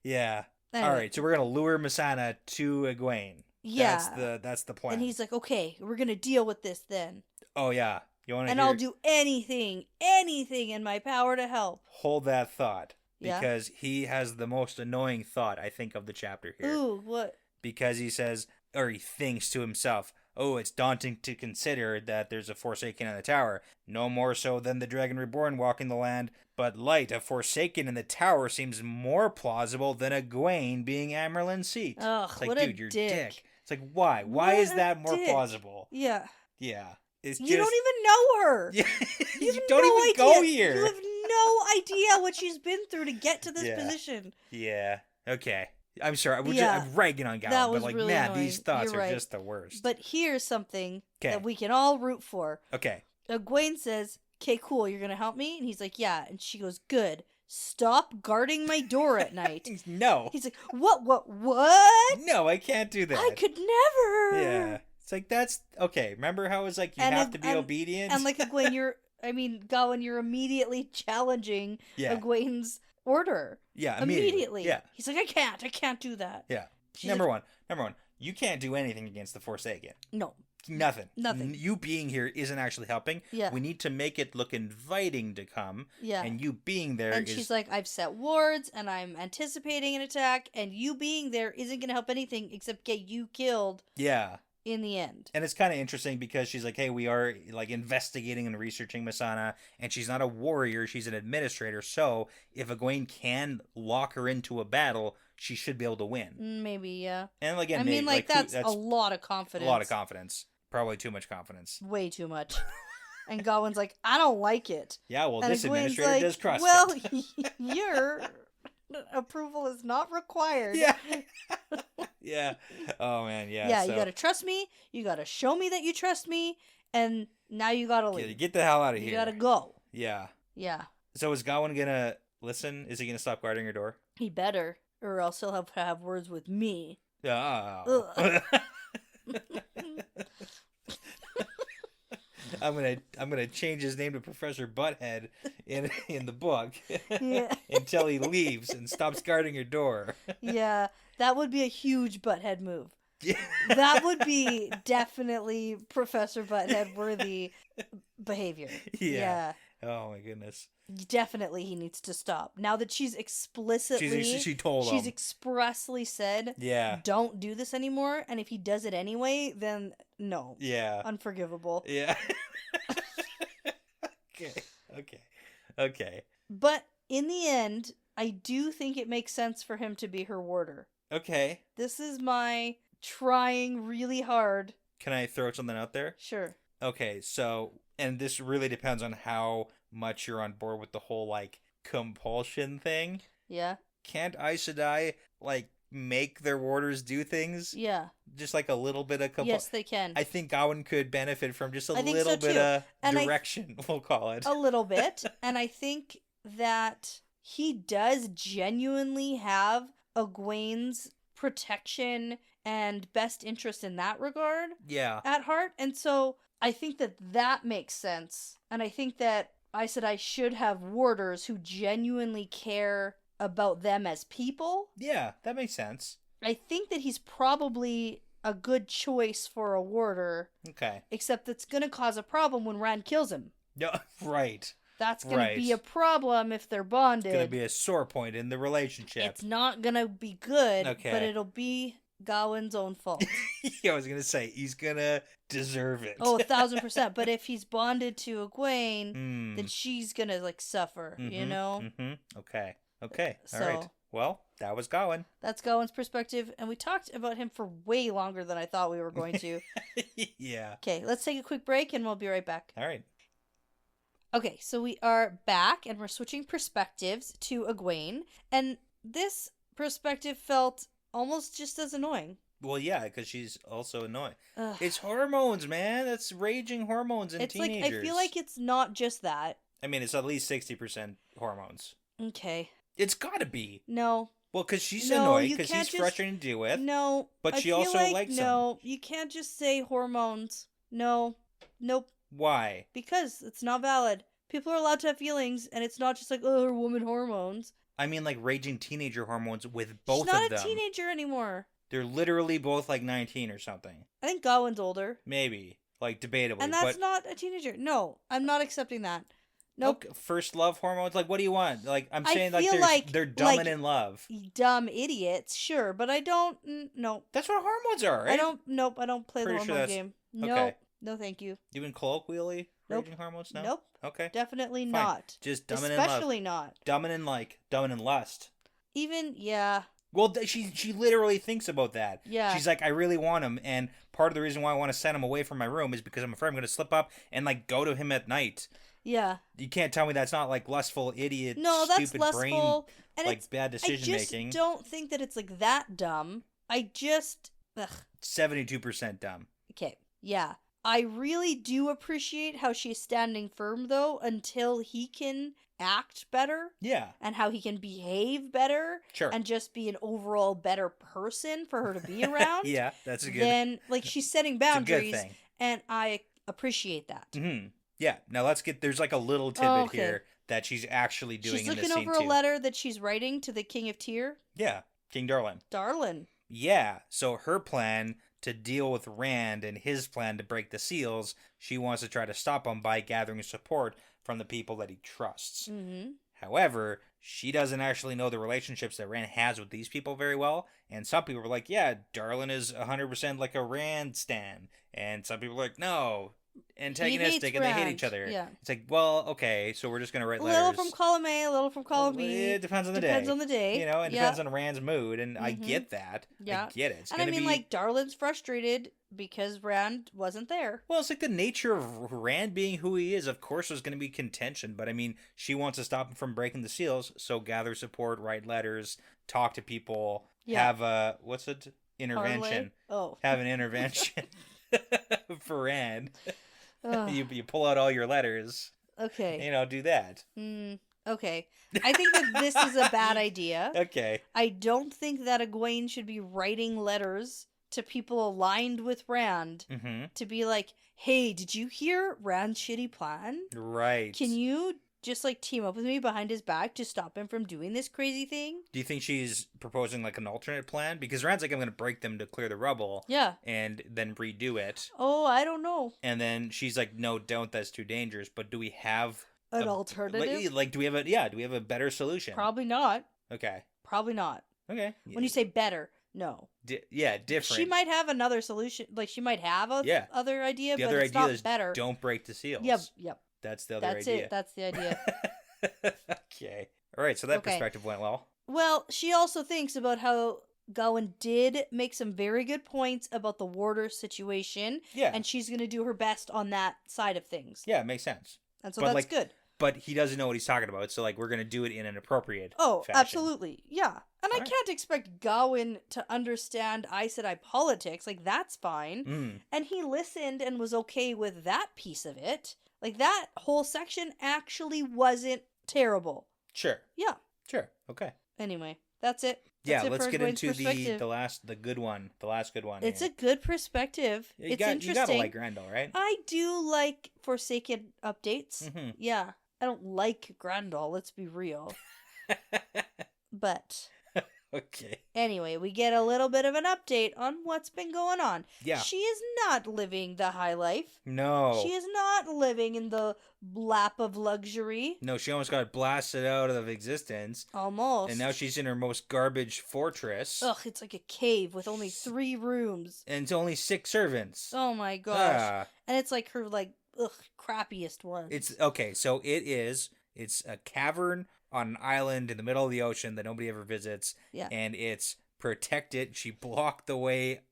Yeah. Anyway. All right, so we're going to lure Messana to Egwene. Yeah. That's the plan. And he's like, okay, we're going to deal with this then. Oh, yeah. You want to And I'll do anything in my power to help. Hold that thought. Yeah? Because he has the most annoying thought, I think, of the chapter here. Ooh, what? Because he says, or he thinks to himself, oh, it's daunting to consider that there's a Forsaken in the tower. No more so than the Dragon Reborn walking the land. But Light, a Forsaken in the tower, seems more plausible than Egwene being Amerlin's seat. Ugh, It's like, what dude, a you're dick. It's like, why? Why What is that a more dick. plausible? Yeah. Yeah. It's You just... don't even know her. Yeah. You You have don't no even go idea. here. You have no idea what she's been through to get to this Yeah. position. Yeah. Okay. I'm sorry. Yeah. I'm ragging on Gawyn, That but was like, really man, annoying. these thoughts You're are right. just the worst. But here's something 'Kay. that we can all root for. Okay. Egwene says, okay, cool, you're going to help me? And he's like, yeah. And she goes, good. Stop guarding my door at night. No. He's like, what? No, I can't do that. I could never. Yeah. It's like, that's... Okay, remember how it was like, you have to be obedient? And like Egwene, Gawyn, you're immediately challenging Yeah. Egwene's order. Yeah, Immediately. Yeah. He's like, I can't do that. Yeah. She's Number like, one, you can't do anything against the Forsaken. No. Nothing. Nothing. You being here isn't actually helping. Yeah. We need to make it look inviting to come. Yeah. And you being there And is... she's like, I've set wards and I'm anticipating an attack, and you being there isn't going to help anything except get you killed Yeah. in the end. And it's kind of interesting because she's like, hey, we are like investigating and researching Messana, and she's not a warrior, she's an administrator, so if Egwene can lock her into a battle, she should be able to win. Maybe, yeah. And again, I mean, that's a lot of confidence. A lot of confidence. Probably too much confidence. Way too much. And Gawyn's like, I don't like it. Yeah, well, And this Egwene's administrator like, does CrossFit. well, your approval is not required. Yeah. Yeah. Oh, man, yeah. Yeah, so, you gotta trust me, you gotta show me that you trust me, and now you gotta leave. get the hell out of You here. gotta go. Yeah. Yeah. So is Gawyn gonna listen? Is he gonna stop guarding her door? He better, or else he'll have to have words with me. Yeah. Ugh. I'm gonna change his name to Professor Butthead in the book Yeah. until he leaves and stops guarding your door. Yeah, that would be a huge butthead move. Yeah. That would be definitely Professor Butthead worthy behavior. Yeah. Oh my goodness. Definitely he needs to stop. Now that she's explicitly She told him. she's expressly said, Yeah. don't do this anymore, and if he does it anyway, then no. Yeah. Unforgivable. Yeah. Okay. But in the end, I do think it makes sense for him to be her warder. Okay. This is my trying really hard. Can I throw something out there? Sure. Okay, so, and this really depends on how much you're on board with the whole, like, compulsion thing. Yeah. Can't Aes Sedai, like, make their warders do things? Yeah. Just like a little bit of compulsion? Yes, they can. I think Gawyn could benefit from just a I think little so, bit too. of And direction, we'll call it. A little bit. And I think that he does genuinely have Egwene's protection and best interest in that regard Yeah. at heart. And so I think that makes sense. And I think that Aes Sedai should have warders who genuinely care about them as people. Yeah, that makes sense. I think that he's probably a good choice for a warder, Okay. except that's going to cause a problem when Rand kills him. No, right. That's going Right. to be a problem if they're bonded. It's going to be a sore point in the relationship. It's not going to be good, Okay. but it'll be Gawyn's own fault. Yeah, I was going to say, he's going to deserve it. Oh, 1,000%. But if he's bonded to Egwene, then Mm. she's going to, like, suffer, you know? Mm-hmm. Okay. All So- right. Well, that was Gawyn. That's Gawyn's perspective, and we talked about him for way longer than I thought we were going to. Yeah. Okay, let's take a quick break, and we'll be right back. All right. Okay, so we are back, and we're switching perspectives to Egwene, and this perspective felt almost just as annoying. Well, yeah, because she's also annoying. Ugh. It's hormones, man. That's raging hormones in It's teenagers. like, I feel like it's not just that. I mean, it's at least 60% hormones. Okay. It's gotta be. No. Well, because she's No, annoyed, you because can't he's just- frustrating to deal with. No. But I she feel also like, likes him. no, you can't just say hormones. No. Nope. Why? Because it's not valid. People are allowed to have feelings, and it's not just like, oh, woman hormones. I mean, like, raging teenager hormones with both She's not of them. a teenager anymore. They're literally both, like, 19 or something. I think Gawyn's older. Maybe. Like, debatably. And that's but... not a teenager. No, I'm not accepting that. Nope. Okay, first love hormones? Like, what do you want? Like, I'm I saying, like, feel like- they're dumb like- and in love. Dumb idiots, sure, but I don't. No, That's what hormones are, right? I don't. Nope, I don't play Pretty the sure hormone that's- game. No, okay. no, thank you. Even colloquially? Nope. Raging hormones? No? Nope, Okay. definitely Fine. not. Just dumb and in love. Especially not. Dumb and in like. Dumb and in lust. Even yeah, Well, she literally thinks about that. yeah. She's like, I really want him, and part of the reason why I want to send him away from my room is because I'm afraid I'm going to slip up and, like, go to him at night. Yeah. You can't tell me that's not, like, lustful, idiot, No, that's stupid lustful. brain, And like, it's, bad I decision just making. don't think that it's like that dumb. I just. Ugh. 72% dumb. Okay. Yeah. I really do appreciate how she's standing firm though until he can act better Yeah, and how he can behave better sure. and just be an overall better person for her to be around. Yeah, that's a good, Then like she's setting it's a good boundaries thing. and I appreciate that. Hmm. Yeah, now let's get, there's like a little tidbit okay. here that she's actually doing She's in this looking scene over too. a letter that she's writing to the King of Tyr. Yeah, King Darlin. Darlin. Yeah, so her plan to deal with Rand and his plan to break the seals, she wants to try to stop him by gathering support from the people that he trusts. Mm-hmm. However, she doesn't actually know the relationships that Rand has with these people very well, and some people are like, yeah, Darlin is 100% like a Rand stan, and some people are like, no, antagonistic, and they hate each other. Yeah. It's like, well, okay, so we're just going to write A letters. little from column A, a little from column B. It depends on the Depends day. on the day. You know, it Yeah. depends on Rand's mood, and I Mhm. get that. Yeah. I get it. It's And I gonna mean, be... like, Darlin's frustrated because Rand wasn't there. Well, it's like the nature of Rand being who he is. Of course, there's going to be contention, but I mean, she wants to stop him from breaking the seals, so gather support, write letters, talk to people, Yeah. have a, what's it? Intervention. Parlay? Oh. Have an intervention for Rand. Ugh. You pull out all your letters, Okay. you know, do that. Okay. I think that this is a bad idea. Okay. I don't think that Egwene should be writing letters to people aligned with Rand Mm-hmm. to be like, hey, did you hear Rand's shitty plan? Right. Can you just like team up with me behind his back to stop him from doing this crazy thing? Do you think she's proposing like an alternate plan? Because Rand's like, I'm going to break them to clear the rubble. Yeah. And then redo it. Oh, I don't know. And then she's like, no, don't. That's too dangerous. But do we have An alternative? Like, do we have a better solution? Probably not. Okay. Probably not. Okay. When you say better, no. Different. She might have another solution. Like, she might have a other idea, The but other it's idea not is better. don't break the seals. Yep. That's the other That's idea. it. That's the idea. Okay. All right. So that Okay. perspective went well. Well, she also thinks about how Gawyn did make some very good points about the warder situation, Yeah. and she's going to do her best on that side of things. Yeah, it makes sense. And so But, that's like, good. But he doesn't know what he's talking about. So, like, we're going to do it in an appropriate Oh, fashion. absolutely. Yeah. And I Alright. can't expect Gawyn to understand Aes Sedai politics. Like, that's fine. Mm. And he listened and was okay with that piece of it. Like, that whole section actually wasn't terrible. Sure. Yeah. Sure. Okay. Anyway, that's it. Yeah, That's it let's for get Egwene's into perspective. the last good one. It's here. a good perspective. You It's got, interesting. You gotta like Graendal, right? I do like Forsaken updates. Mm-hmm. Yeah. I don't like Graendal, let's be real. But Okay. anyway, we get a little bit of an update on what's been going on. Yeah. She is not living the high life. No. She is not living in the lap of luxury. No, she almost got blasted out of existence. Almost. And now she's in her most garbage fortress. Ugh, it's like a cave with only 3 rooms. And it's only 6 servants. Oh my gosh. Ah. And it's like her, like, crappiest one. It's okay, so it's a cavern on an island in the middle of the ocean that nobody ever visits. Yeah. And it's protected. She blocked the way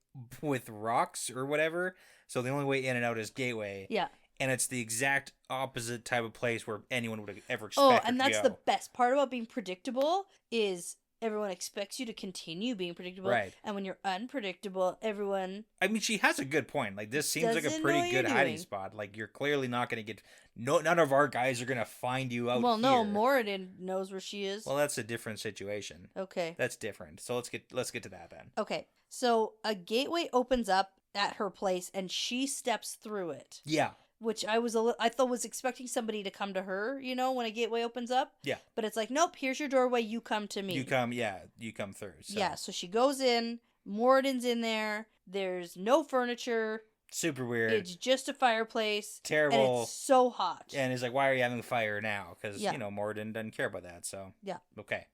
with rocks or whatever. So the only way in and out is gateway. Yeah. And it's the exact opposite type of place where anyone would ever expect Oh, her and to that's go. the best part about being predictable is everyone expects you to continue being predictable. Right. And when you're unpredictable, everyone... I mean, she has a good point. Like, this seems like a doesn't know pretty what good you're hiding doing. spot. Like, you're clearly not going to get... none of our guys are going to find you out Well, here. no, Moridin knows where she is. Well, that's a different situation. Okay. That's different. So let's get to that then. Okay. So a gateway opens up at her place, and she steps through it. Yeah. Which I thought was expecting somebody to come to her, you know, when a gateway opens up. Yeah. But it's like, nope, here's your doorway, you come to me. You come through. So. Yeah, so she goes in, Moridin's in there, there's no furniture. Super weird. It's just a fireplace. Terrible. And it's so hot. And he's like, why are you having a fire now? Because, Yeah. you know, Moridin doesn't care about that, so. Yeah. Okay.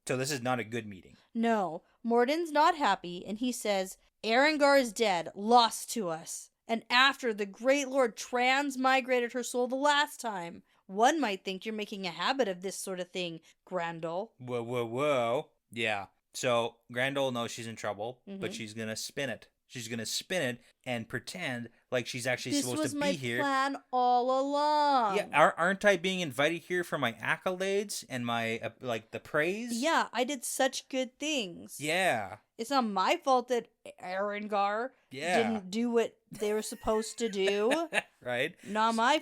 So this is not a good meeting. No, Moridin's not happy, and he says, Erengar is dead, lost to us. And after the Great Lord transmigrated her soul the last time, one might think you're making a habit of this sort of thing, Graendal. Whoa. Yeah. So Graendal knows she's in trouble, but she's going to spin it. She's going to spin it and pretend like she's actually supposed to be here. This was my plan all along. Yeah, aren't I being invited here for my accolades and my, the praise? Yeah, I did such good things. Yeah. It's not my fault that Erengar didn't do what they were supposed to do. Right? Not my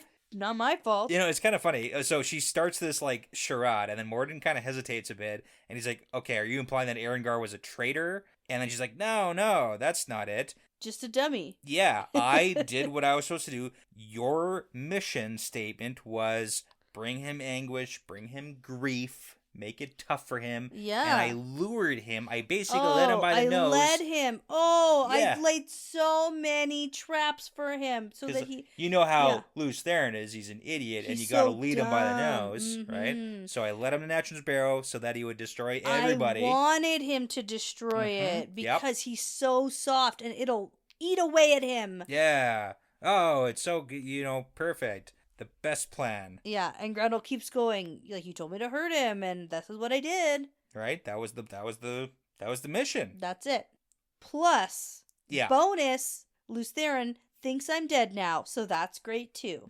fault. You know, it's kind of funny. So she starts this, charade, and then Moridin kind of hesitates a bit, and he's like, okay, are you implying that Erengar was a traitor? And then she's like, no, that's not it. Just a dummy. Yeah, I did what I was supposed to do. Your mission statement was bring him anguish, bring him grief, make it tough for him. Yeah. And I lured him. I basically led him by the nose. I led him. Yeah. I laid so many traps for him so that he... You know how Lews Theron is. He's an idiot, and you got to lead him by the nose, right? So I led him to Natural's Barrow so that he would destroy everybody. I wanted him to destroy it because he's so soft and it'll eat away at him. Yeah. Oh, it's so good. Perfect. The best plan. Yeah, and Graendal keeps going. Like, you told me to hurt him, and this is what I did. Right? That was the mission. That's it. Plus, bonus, Lews Theron thinks I'm dead now, so that's great too.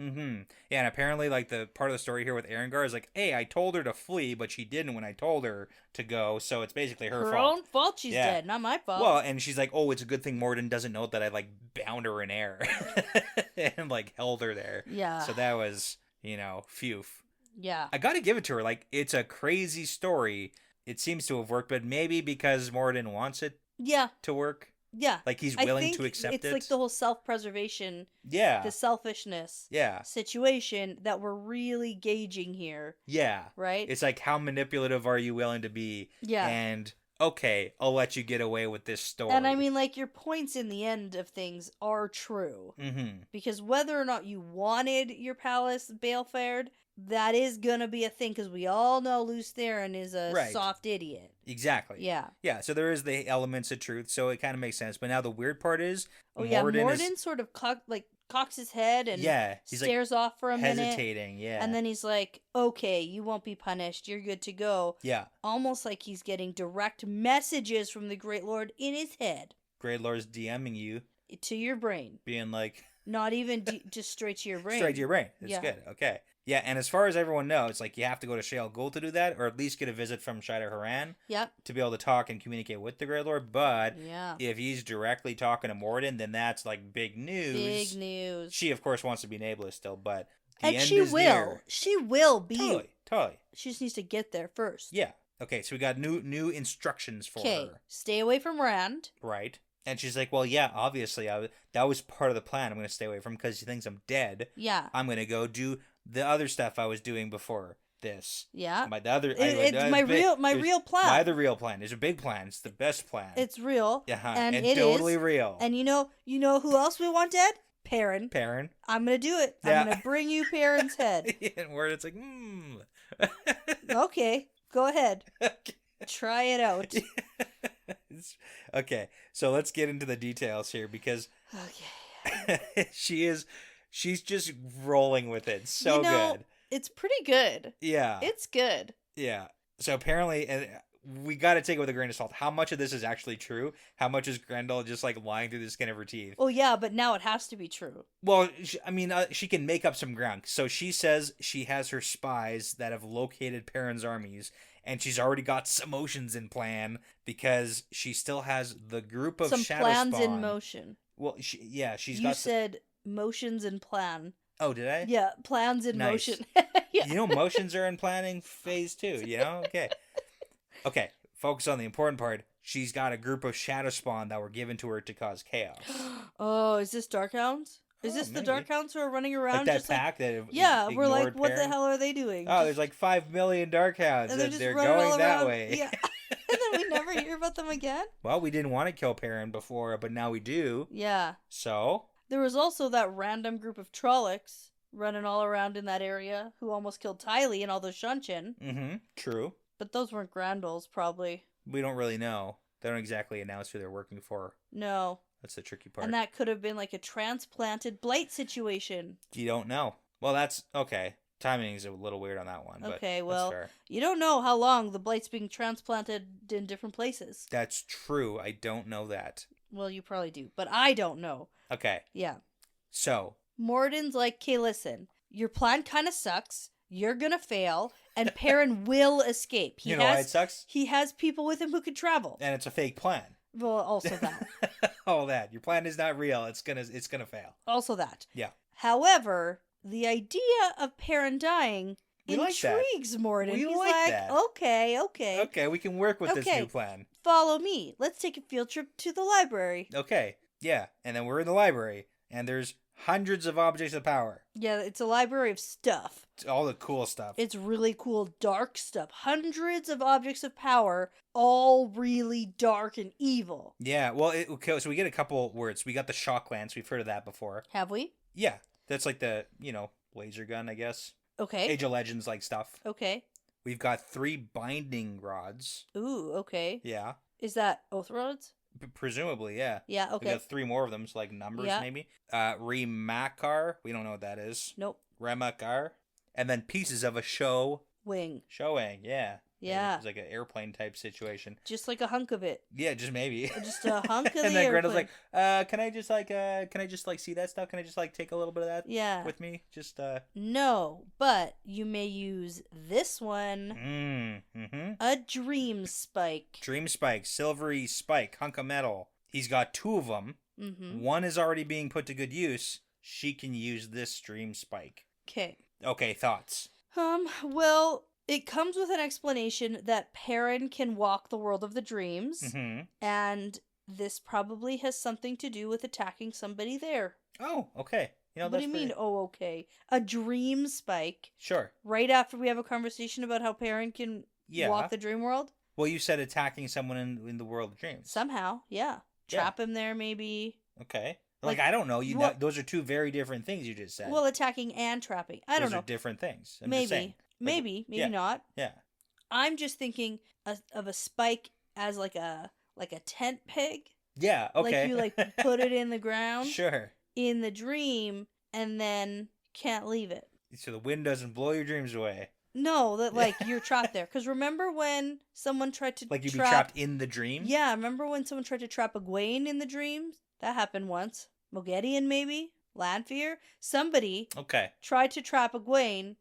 Yeah, and apparently, the part of the story here with Erengar is hey, I told her to flee, but she didn't when I told her to go, so it's basically her fault. Her own fault she's dead, not my fault. Well, and she's like, oh, it's a good thing Moridin doesn't know that I, bound her in air and, held her there. Yeah. So that was, phew. Yeah. I gotta give it to her. It's a crazy story. It seems to have worked, but maybe because Moridin wants it to work. Yeah. He's willing to accept it. It's the whole self-preservation. Yeah. The selfishness. Situation that we're really gauging here. Yeah. Right? It's how manipulative are you willing to be? Yeah. And, okay, I'll let you get away with this story. And I mean, your points in the end of things are true. Because whether or not you wanted your palace balefaired, that is gonna be a thing, because we all know Lews Theron is a soft idiot. Exactly. Yeah. Yeah, so there is the elements of truth, so it kind of makes sense. But now the weird part is... Moridin sort of cocks his head and he's stares off for a minute. Hesitating, And then he's like, okay, you won't be punished, you're good to go. Yeah. Almost like he's getting direct messages from the Great Lord in his head. Great Lord's DMing you. To your brain. Being Not even just straight to your brain. Straight to your brain. It's good. Okay. Yeah, and as far as everyone knows, you have to go to Shale Gold to do that, or at least get a visit from Shida Haran to be able to talk and communicate with the Great Lord. But if he's directly talking to Moridin, then that's big news. Big news. She, of course, wants to be an ableist still, but the and end she is will. near. She will be. Totally. She just needs to get there first. Yeah. Okay, so we got new instructions for her. Okay, stay away from Rand. Right. And she's like, well, yeah, obviously, that was part of the plan. I'm going to stay away from because she thinks I'm dead. Yeah. I'm going to go do the other stuff I was doing before this. Yeah. My real plan. My other real plan. It's a big plan. It's the best plan. It's real. And it totally is real. And you know who else we want dead? Perrin. I'm going to do it. I'm going to bring you Perrin's head. And where it's Okay, go ahead. Try it out. Okay, so let's get into the details here because she's just rolling with it so good. It's pretty good. Yeah. It's good. Yeah. So apparently, and we got to take it with a grain of salt. How much of this is actually true? How much is Graendal just lying through the skin of her teeth? Oh yeah, but now it has to be true. Well, she can make up some ground. So she says she has her spies that have located Perrin's armies, And she's already got some motions in plan because she still has the group of Some Shadow plans Spawn. in motion. Well, she's you got... You said motions in plan. Oh, did I? Yeah, plans in Nice. motion. Yeah. You know, motions are in planning phase 2, you know? Okay. Okay, focus on the important part. She's got a group of Shadow Spawn that were given to her to cause chaos. Oh, is this Darkhounds? Is this maybe. the Darkhounds who are running around? Like that just pack that we're like, what Perrin? the hell are they doing? Oh, there's like 5 million Darkhounds, and they're going that way. Yeah. And then we never hear about them again? Well, we didn't want to kill Perrin before, but now we do. Yeah. So? There was also that random group of Trollocs running all around in that area who almost killed Tylee and all those Shunshin. Mm-hmm, true. But those weren't Graendals, probably. We don't really know. They don't exactly announce who they're working for. No. That's the tricky part. And that could have been like a transplanted blight situation. You don't know. Well, that's... Okay. Timing is a little weird on that one. Okay, but well, that's fair. You don't know how long the blight's being transplanted in different places. That's true. I don't know that. Well, you probably do, but I don't know. Okay. Yeah. So. Moridin's like, okay, listen, your plan kind of sucks. You're going to fail, and Perrin will escape. You know why it sucks? He has people with him who can travel. And it's a fake plan. Well, also that. All that. Your plan is not real. It's gonna fail. Also that. Yeah. However, the idea of Perrin dying intrigues Moridin. He's like that. Okay. Okay, we can work with this new plan. Follow me. Let's take a field trip to the library. Okay. Yeah. And then we're in the library, and there's hundreds of objects of power. Yeah, it's a library of stuff. All the cool stuff. It's really cool, dark stuff. Hundreds of objects of power, all really dark and evil. Yeah, well, okay, so we get a couple words. We got the shock lance. We've heard of that before. Have we? Yeah, that's like the, laser gun, I guess. Okay. Age of Legends like stuff. Okay. We've got 3 binding rods. Ooh, okay. Yeah. Is that oath rods? Presumably, yeah. Yeah, okay. We got 3 more of them, so like numbers maybe. Remakar, we don't know what that is. Nope. Remakar. And then pieces of a show wing. Showing, yeah. Yeah. It's like an airplane type situation. Just like a hunk of it. Yeah, just maybe. Just a hunk of and the then airplane. Grendel's like, can I just see that stuff? Can I just take a little bit of that with me? Just No, but you may use this one. Mm-hmm. A dream spike. Dream spike, silvery spike, hunk of metal. He's got 2 of them. Mm-hmm. One is already being put to good use. She can use this dream spike. Okay, thoughts? Well, it comes with an explanation that Perrin can walk the world of the dreams, and this probably has something to do with attacking somebody there. Oh, okay. What do you mean, okay? A dream spike. Sure. Right after we have a conversation about how Perrin can walk the dream world? Well, you said attacking someone in the world of dreams. Somehow, yeah. Trap him there, maybe. Okay. Like I don't know. Those are 2 very different things you just said. Well, attacking and trapping. I don't know. Those are different things. I'm maybe. just saying. Maybe not. Yeah. I'm just thinking of a spike as like a tent peg. Yeah, okay. Like you put it in the ground. Sure. In the dream and then can't leave it. So the wind doesn't blow your dreams away. No, that you're trapped there. Because remember when someone tried to you'd be trapped in the dream? Yeah, remember when someone tried to trap Egwene in the dreams? That happened once. Moghedien, maybe? Lanfear? Somebody tried to trap Egwene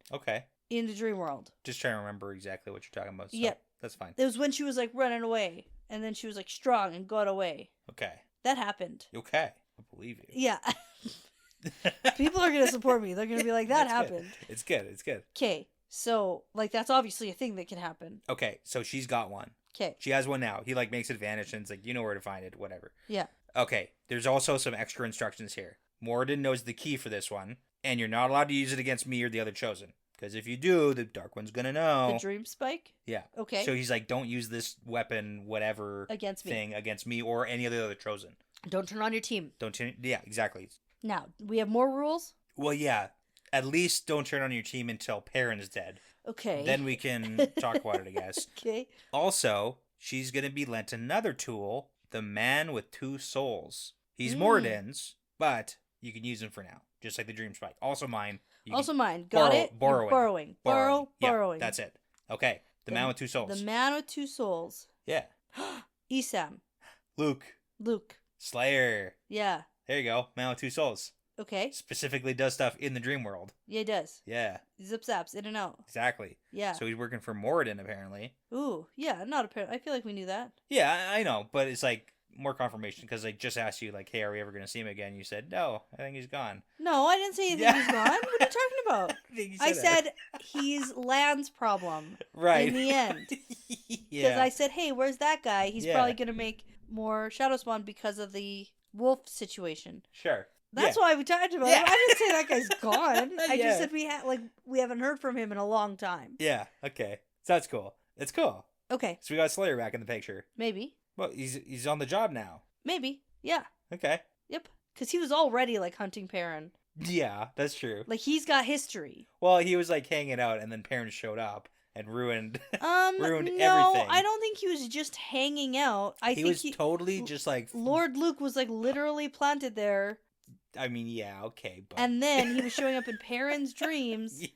in the dream world. Just trying to remember exactly what you're talking about. So yep. That's fine. It was when she was running away. And then she was strong and got away. Okay. That happened. Okay. I believe you. Yeah. People are going to support me. They're going to be like, that happened. Good. It's good. Okay. So, that's obviously a thing that can happen. Okay. So she's got one. Okay. She has one now. He makes it vanish and it's you know where to find it, whatever. Yeah. Okay. There's also some extra instructions here. Moridin knows the key for this one, and you're not allowed to use it against me or the other chosen. Because if you do, the Dark One's gonna know. The dream spike? Yeah. Okay. So he's like, don't use this weapon, whatever against me or any of the other chosen. Don't turn on your team. Yeah, exactly. Now, we have more rules? Well, yeah. At least don't turn on your team until Perrin's dead. Okay. Then we can talk about it, I guess. Okay. Also, she's gonna be lent another tool, the Man with 2 Souls. He's Moridin's, but you can use him for now. Just like the Dream Spike. Also mine. Got it? Borrowing. Borrowing. Yeah, that's it. Okay. The Man with 2 Souls. The Man with 2 Souls. Yeah. Isam. Luke. Slayer. Yeah. There you go. Man with 2 Souls. Okay. Specifically does stuff in the dream world. Yeah, he does. Yeah. Zip zaps in and out. Exactly. Yeah. So he's working for Moridin, apparently. Ooh, yeah, not apparent. I feel like we knew that. Yeah, I know, but it's like more confirmation because I just asked you, like, hey, are we ever going to see him again? You said, no, I think he's gone. No, I didn't say anything. He's gone. What are you talking about? I said he's Land's problem. Right. In the end. Because I said, hey, where's that guy? He's probably going to make more Shadow Spawn because of the wolf situation. Sure. That's why we talked about him. I didn't say that guy's gone. I just said we haven't heard from him in a long time. Yeah, okay. So that's cool. It's cool. Okay. So we got Slayer back in the picture. Maybe. Well, he's on the job now. Maybe. Yeah. Okay. Yep. Because he was already, like, hunting Perrin. Yeah, that's true. Like, he's got history. Well, he was, like, hanging out, and then Perrin showed up and ruined ruined no, everything. I don't think he was just hanging out. He was totally just, like... Lord Luke was, like, literally planted there. I mean, yeah, okay, but... And then he was showing up in Perrin's dreams.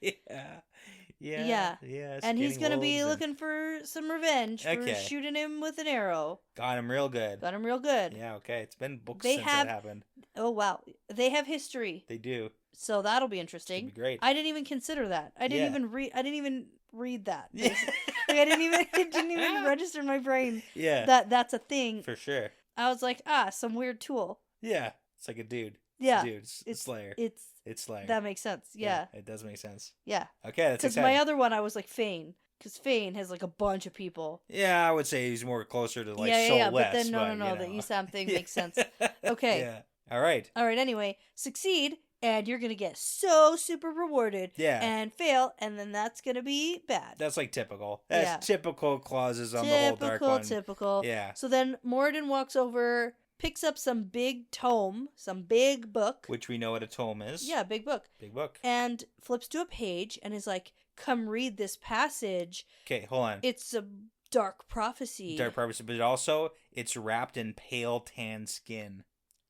Yeah. And he's going to be looking for some revenge for Okay. shooting him with an arrow. Got him real good. Yeah, okay. It's been books since that happened. Oh, wow. They have history. They do. So that'll be interesting. It'll be great. I didn't even consider that. I didn't even read that. Yeah. Like, it didn't even register in my brain. Yeah. That's a thing. For sure. I was like, some weird tool. Yeah. It's like a dude. Yeah. It's Slayer. It's Slayer. That makes sense. Yeah. It does make sense. Yeah. Okay, that's exciting. Because my other one, I was like Fane. Because Fane has like a bunch of people. Yeah, I would say he's more closer to like Soulless. Yeah, but then no, the Esam thing makes sense. Okay. Yeah. All right. Anyway, succeed, and you're gonna get so super rewarded. Yeah. And fail, and then that's gonna be bad. That's like typical. That's typical clauses on the whole dark one. Typical. Yeah. So then Moridin walks over, picks up some big tome, some big book. Which we know what a tome is. Yeah, big book. Big book. And flips to a page and is like, come read this passage. Okay, hold on. It's a dark prophecy. Dark prophecy, but also it's wrapped in pale tan skin.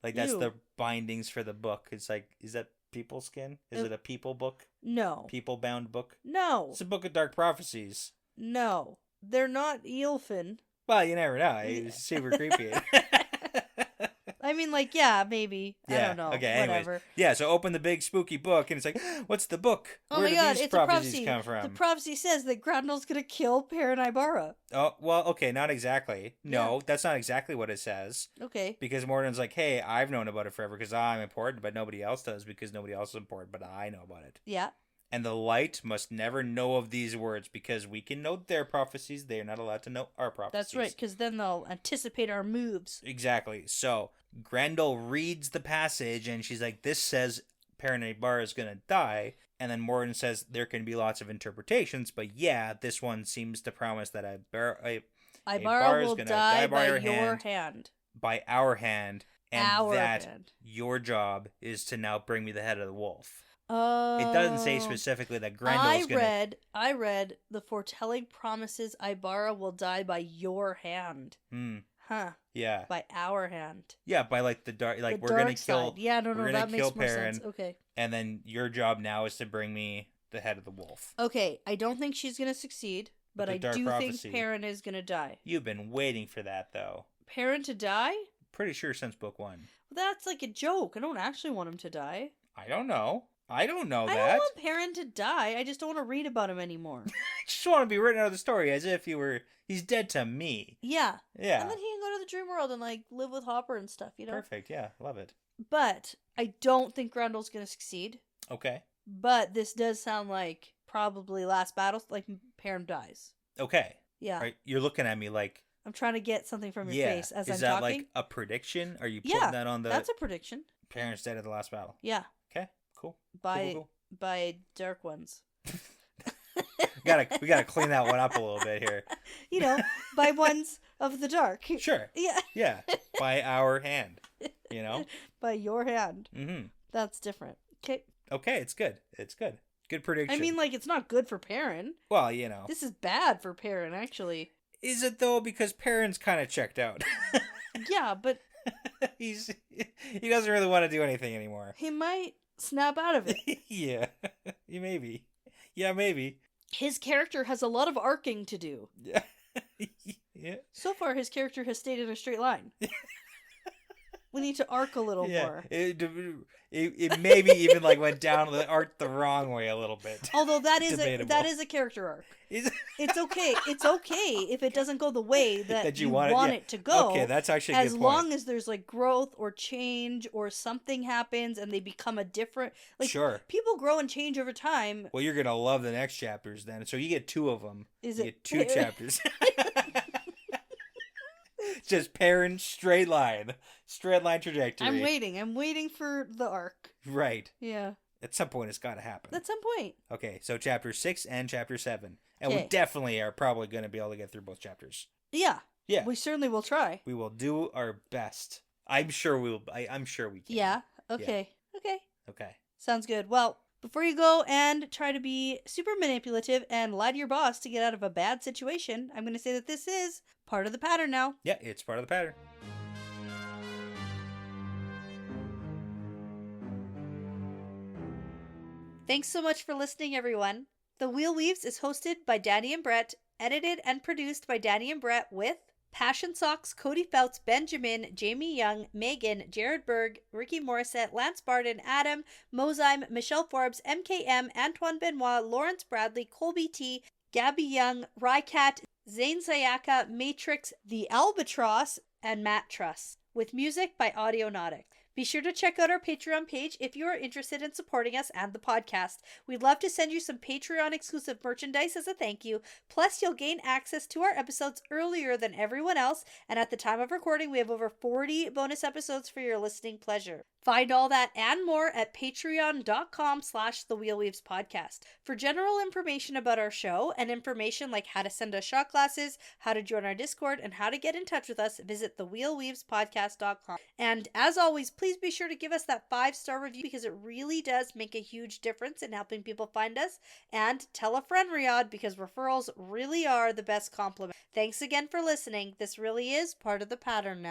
Like that's the bindings for the book. It's like, is that people skin? Is it a people book? No. People bound book? No. It's a book of dark prophecies. No. They're not Eelfin. Well, you never know. It's super creepy. I mean, like, yeah, maybe. Yeah. I don't know. Okay, whatever. Anyways. Yeah, so open the big spooky book, and it's like, what's the book? Oh Where my god, these it's a prophecies prophecy. come from? The prophecy says that Graendal's gonna kill Perrin Ibara. Oh, well, okay, not exactly. No, that's not exactly what it says. Okay. Because Moridin's like, hey, I've known about it forever because I'm important, but nobody else does because nobody else is important, but I know about it. Yeah. And the light must never know of these words because we can know their prophecies. They are not allowed to know our prophecies. That's right, because then they'll anticipate our moves. Exactly. So Graendal reads the passage and she's like, this says Perrin Ibara is going to die. And then Moridin says there can be lots of interpretations, but yeah, this one seems to promise that Ibara will die by your hand. By our hand. And our that hand. Your job is to now bring me the head of the wolf. Oh. It doesn't say specifically that Graendal's going to... I read the foretelling promises Ibara will die by your hand. Huh. Yeah. By our hand. Yeah, by like the dark... Like, the we're going to kill... Side. Yeah, no, that makes more Perrin, sense. Okay. And then your job now is to bring me the head of the wolf. Okay, I don't think she's going to succeed, but I do think Perrin is going to die. You've been waiting for that, though. Perrin to die? Pretty sure since book 1. Well, that's like a joke. I don't actually want him to die. I don't know that. I don't want Perrin to die. I just don't want to read about him anymore. I just want to be written out of the story as if he's dead to me. Yeah. Yeah. And then he can go to the dream world and like live with Hopper and stuff, you know? Perfect, yeah. Love it. But I don't think Graendal's going to succeed. Okay. But this does sound like probably last battle, like Perrin dies. Okay. Yeah. Right. You're looking at me like... I'm trying to get something from your face as I'm talking. Is that like a prediction? Are you putting that on the... that's a prediction. Perrin's dead at the last battle. Yeah. Okay, cool. By dark ones. we gotta clean that one up a little bit here. You know, by ones of the dark. Sure. Yeah. Yeah. By our hand. You know? By your hand. Mm-hmm. That's different. Okay. Okay, it's good. It's good. Good prediction. I mean, like, it's not good for Perrin. Well, you know. This is bad for Perrin, actually. Is it, though? Because Perrin's kind of checked out. Yeah, but... he doesn't really want to do anything anymore. He might snap out of it. Yeah. Maybe. Yeah, maybe. His character has a lot of arcing to do. Yeah. Yeah. So far, his character has stayed in a straight line. need to arc a little more. It maybe even like went down the arc the wrong way a little bit. Although that is a character arc. It's okay. It's okay if it doesn't go the way that you want it to go. Okay, that's actually a good point. As long as there's like growth or change or something happens and they become a different. Like, sure. People grow and change over time. Well, you're gonna love the next chapters then. So you get 2 of them. You get 2 chapters. Just parent straight line trajectory. I'm waiting for the arc. Right. Yeah. At some point, it's got to happen. At some point. Okay, so chapter 6 and chapter 7, and we definitely are probably going to be able to get through both chapters. Yeah. Yeah. We certainly will try. We will do our best. I'm sure we'll. I'm sure we can. Yeah. Okay. Yeah. Okay. Okay. Sounds good. Well, before you go and try to be super manipulative and lie to your boss to get out of a bad situation, I'm going to say that this is part of the pattern now. Yeah, it's part of the pattern. Thanks so much for listening, everyone. The Wheel Weaves is hosted by Dani and Brett, edited and produced by Dani and Brett with Passion Socks, Cody Fouts, Benjamin, Jamie Young, Megan, Jared Berg, Ricky Morissette, Lance Barden, Adam, Mozyme, Michelle Forbes, MKM, Antoine Benoit, Lawrence Bradley, Colby T, Gabby Young, Rycat, Zane Sayaka, Matrix, The Albatross, and Matt Truss, with music by Audionautics. Be sure to check out our Patreon page if you are interested in supporting us and the podcast. We'd love to send you some Patreon-exclusive merchandise as a thank you. Plus, you'll gain access to our episodes earlier than everyone else, and at the time of recording, we have over 40 bonus episodes for your listening pleasure. Find all that and more at patreon.com/thewheelweavespodcast. For general information about our show and information like how to send us shot glasses, how to join our Discord, and how to get in touch with us, visit thewheelweavespodcast.com. And as always, please be sure to give us that 5-star review because it really does make a huge difference in helping people find us. And tell a friend, Riyadh, because referrals really are the best compliment. Thanks again for listening. This really is part of the pattern now.